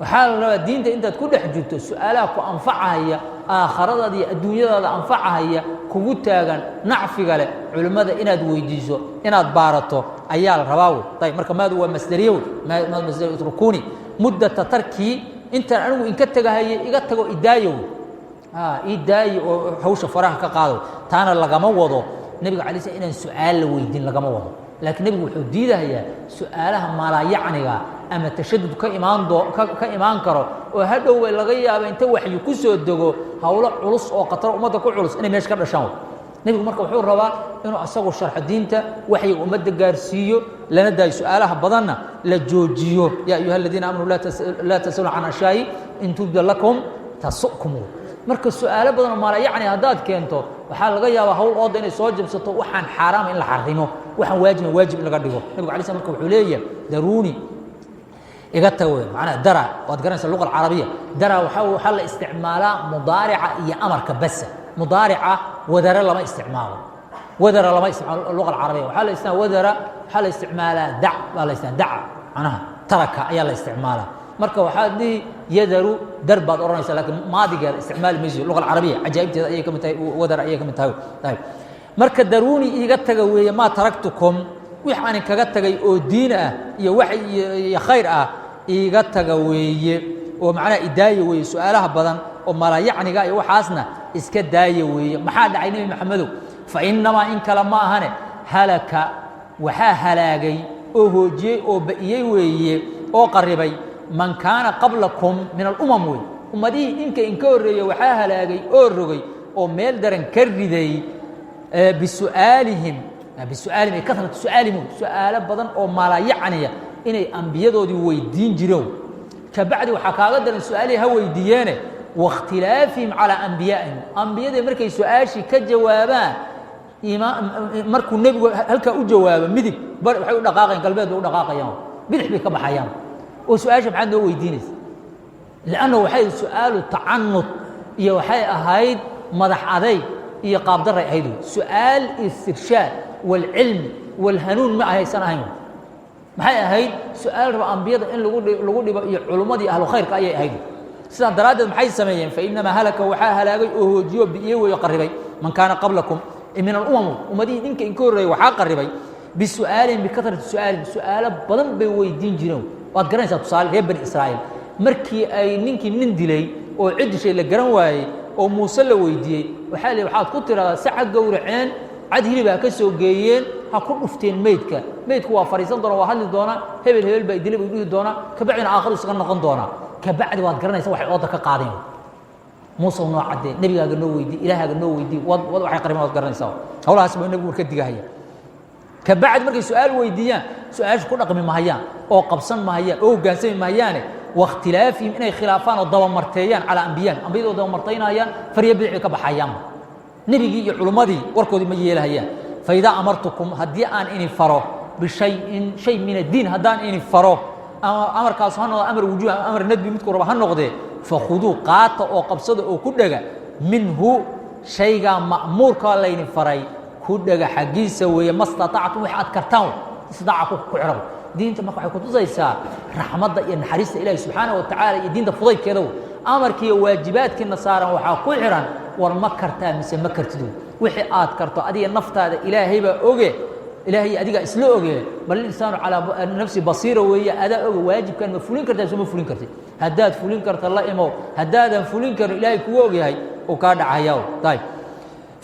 وحال دينت أنت تكون حجبت سؤالك وأنفعها آخرتي الدنيا أنفعها هي كوجتاً نعفي على علماء إناد ويديزو إناد بارتو أيال رواو طيب مركب ما هو مصدريو ما مصدر يتركوني مدة تركي أنت أنا إن كتجها هي إجتجوا إدايو إدايو حوش فرح كقاضو تانا لقما وضو نبي عليه إن سؤال ويدين لقما وضو لكن نبي حديدة هي سؤالها ما لا يعني أما تشدد كإيمان كرو وهذا هو اللي غياب أنت وحي كسر الدجو هؤلاء علص أو قطر وما تقول علص أنا مش كذا شاو nebigu marka wuxuu rabaa inuu asagu sharxo diinta waxyiga ummadda gaarsiiyo lana daayo su-aalaha badanna la joojiyo yaa ayuha aladiina aamanuu laa tasalu can ashaayi in tubda lakum tasu'kum marka su-aalo badan oo maala yacni haddaad keento waxaa laga yaabaa hawl ooda inay soo jabsato waxaan xaaraama in la xarimo waxaan waajiban waajib in laga dhigo nebigu alay slam marka wuxuu leeyahay daruuni iga tago macnaha dara waad garanaysaa luqa alcarabiya dara waxaa la isticmaalaa mudaarica iyo amarka basa mudaarica wadara lama isticmaalo wadara lama isticmaalo luqa alcarabiya waxaa la isticmaalaa dac baa la isticmaalaa daca macnaha taraka ayaa la isticmaalaa marka waxaad dhihi yadaru dar baad odhanaysaa laakiin maadigeeda isticmaali mayso luqa alcarabiya cajaa'ibteeda ayay ka mid tahay wadara ayay ka mid tahay ayib marka daruuni iiga taga weeye maa taraktukum wix aanin kaga tagay oo diin ah iyo wax iyo khayr ah iiga taga weeye oo macnaha idaaya weeye su-aalaha badan oo malayacniga iyo waxaasna iska daaya weeye maxaa dhacay nebi maxamedow fa inamaa in kale ma ahane halaka waxaa halaagay oo hoojiyey oo ba'iyey weeye oo qaribay man kaana qablakum min alumam wey ummadihii inka inka horreeye waxaa halaagay oo rogay oo meel daran ka riday bisu'aalihim ay kasratu su'aalihim su'aalo badan oo malayacniya inay ambiyadoodii weydiin jireen kabacdi waxaa kaaga daran su-aalihii ha weydiiyeene waاkhtilaafihim calaa anbiyaa'ihim ambiyadii markay su-aashii ka jawaabaan markuu nebigu halkaa u jawaabo midig waxay u dhaqaaqayaan galbeed bay u dhaqaaqayaan bidix bay ka baxayaan oo su-aasha maxaad noo weydiinaysa lianna waxay su-aalu tacanud iyo waxay ahayd madax adayg iyo qaabdaray ahayd su-aal istirshaad waalcilmi waalhanuun ma ahaysan ahayn maxay ahayd su-aal raba ambiyada in lagu dhibo iyo culummadii ahlu khayrka ayay ahayd sidaa daraaddeed maxay sameeyeen fainamaa halaka waxaa halaagay oo hoojiyo bi'iye weeyo qarribay man kaana qablakum min alumam ummadihii ninka inka horreeyey waxaa qarribay bisu'aalihim bikatrati su'aalihim su-aalo badan bay weydiin jireen waad garanaysaa tusaale reer bani israa'iil markii ay ninkii nin dilay oo cid dishay la garan waayey oo muuse la weydiiyey waxaa la waxaad ku tiraahdaa saca gowraceen cad hilibaa ka soo geeyeen ha ku dhufteen meydku waa fariisan doona waa hadli doonaa hebel baa dilay buu dhihi doonaa kabacdina aakhiru isaga noqon doonaa kabacdi waad garanaysaa waxay ooda ka qaadeen muuse noo caddee nebigaaga noo weydii ilaahaaga noo weydii wad waxay qaribeen waad garanaysaa hawlahaas baa nebigu marka digahaya kabacdi markay su-aal weydiiyaan su-aasha ku dhaqmi mahayaan oo qabsan mahayaan oo hoggaansami mahayaane waاkhtilaafihim inay khilaafaan oo dabamarteeyaan calaa ambiyaan ambiyadoo dabamartaynayaan farya bidix bay ka baxayaan nebigii iyo culummadii warkoodii ma yeelahayaan faidaa amartukum haddii aan ini faro bishayin shay min addiin haddaan ini faro amarkaasu ha noqdo amar wujuuh amar nadbi midku raba ha noqdee fakhuduu qaata oo qabsada oo ku dhega minhu shaygaa ma'muurkaa layni faray ku dhega xaggiisa weeye ma statactum wax aad kartaan istidaaca ku xirabo diinta marka waxay kutusaysaa raxmadda iyo naxariista ilaahi subxaana wa tacaala iyo diinta fudaydkeeda amarkiiyo waajibaadkiina saaran waxaa ku xiran war ma kartaa mise ma kartid wixii aad karto adiga naftaada ilaahay baa oge ilaahay adiga isla oge bal insaanu calaa nafsi basiira weeye adaa oge waajibkan ma fulin kartaa soo ma fulin kartid haddaad fulin karta la imow haddaadan fulin karin ilaahay kugu ogyahay oo kaa dhacayaa ayb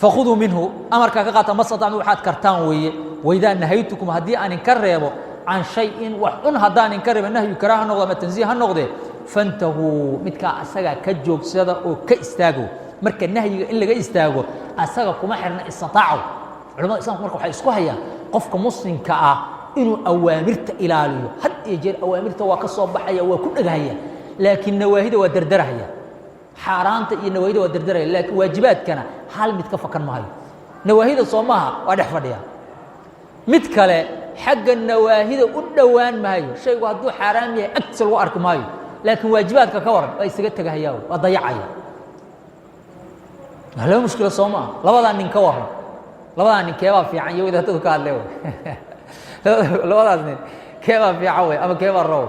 fakhuduu minhu amarkaa ka qaata ma statactum waxaad kartaan weeye waidaa nahaytukum haddii aan inka reebo can shayin wax un haddaan inka reebo nahyu karaa ha noqdo ama tansiih ha noqdee fantahuu midkaa asagaa ka joogsada oo ka istaago marka nahyiga in laga istaago asaga kuma xirna istataaco culamada islamka marka waxay isku hayaan qofka muslimka ah inuu awaamirta ilaaliyo had iyo jeer awaamirta waa ka soo baxaya waa ku dhegahaya laakiin nawaahida waa dardarahaya xaaraanta iyo nawaahida waa dardaraya laakiin waajibaadkana hal mid ka fakan maayo nawaahida soo maaha waa dhex fadhiya mid kale xagga nawaahida u dhowaan maayo shaygu hadduu xaaraam yahay agtiisa lagu arki maayo laakiin waajibaadka ka waran waa isaga tegahaya waa dayacaya laba mushkilo soo maaha labadaa nin ka waran labadaa nin keebaa fiican iyo wadaadadu ka hadlee labadaas nin keebaa fiican wey ama keebaa raw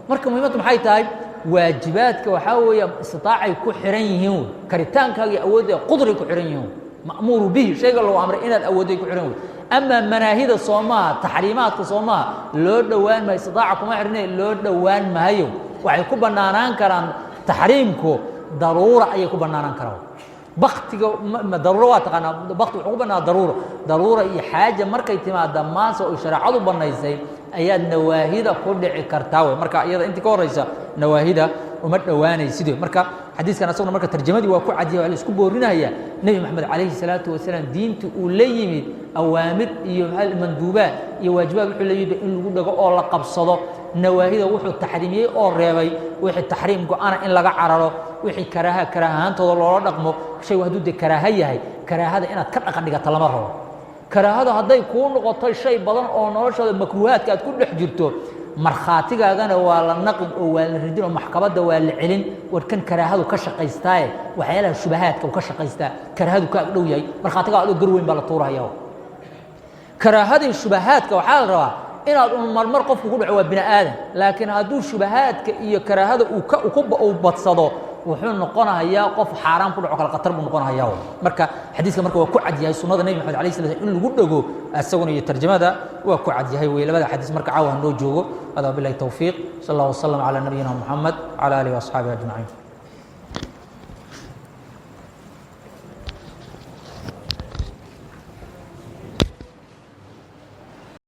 marka muhiimaddu maxay tahay waajibaadka waxaa weeye istiaacay ku xiran yihiin wey karitaankaaga iyo awoodda qudray ku xiran yihiin ma'muuru bihi shayga lagu amray inaad awoodday ku xiran wey amaa manaahida soo maaha taxriimaadka soo maaha loo dhowaan maayo istitaaca kuma xirne loo dhowaan maayo waxay ku bannaanaan karaan taxriimku daruura ayay ku bannaanaan karaan baktiga daruuro waa taqaanaa bakti wuxuu ku bannaana daruura iyo xaaja markay timaada maanse oy shareecadu bannaysay ayaad nawaahida ku dhici kartaa wey marka iyada intii ka horraysa nawaahida uma dhowaanaysid marka حديث كان أصلا مركز ترجمة وكو عدي على اسكو بورنا هي نبي محمد عليه الصلاة والسلام دينته وليمد أوامر يهل المندوبات يواجبات وحول يد إن لقوا الله قبصده نواهي وحول التحريمية أو الرياضي وحول التحريم أنا إن لقى عرره وحول كراهة أنت والله رقمه شيء وحدود كراهية هي كراهة إن أتكلم عن قتل مرة كراهة هذا يكون قتل شيء بدن أو نرش المكروهات كانت كل حجرته مرخاتي أنا ولا النقد ولا الردين ومحكمات ولا العلم وكان كراهة وكشق يستاي وحيلها الشبهات وكشق يستاي كراهة وكألوية مرخاتي قالوا جروين بلطورها يوم كراهة الشبهات كوحال روا إن المرمر قف يقول عواب بني آدم لكن هذول الشبهات كراهة وكب أو بتصدق وحين نقولها يا قف حرام كل عقل قطر بنقولها يا مركا حديث مركا وكعد يا سنة النبي محمد عليه الصلاة والسلام إنه قد جو السوني الترجمة ده وكعد يا ويلا بدأ حديث مركا عوه نوجوه هذا بالله التوفيق صلى الله وسلم على نبينا محمد وعلى آله وأصحابه أجمعين.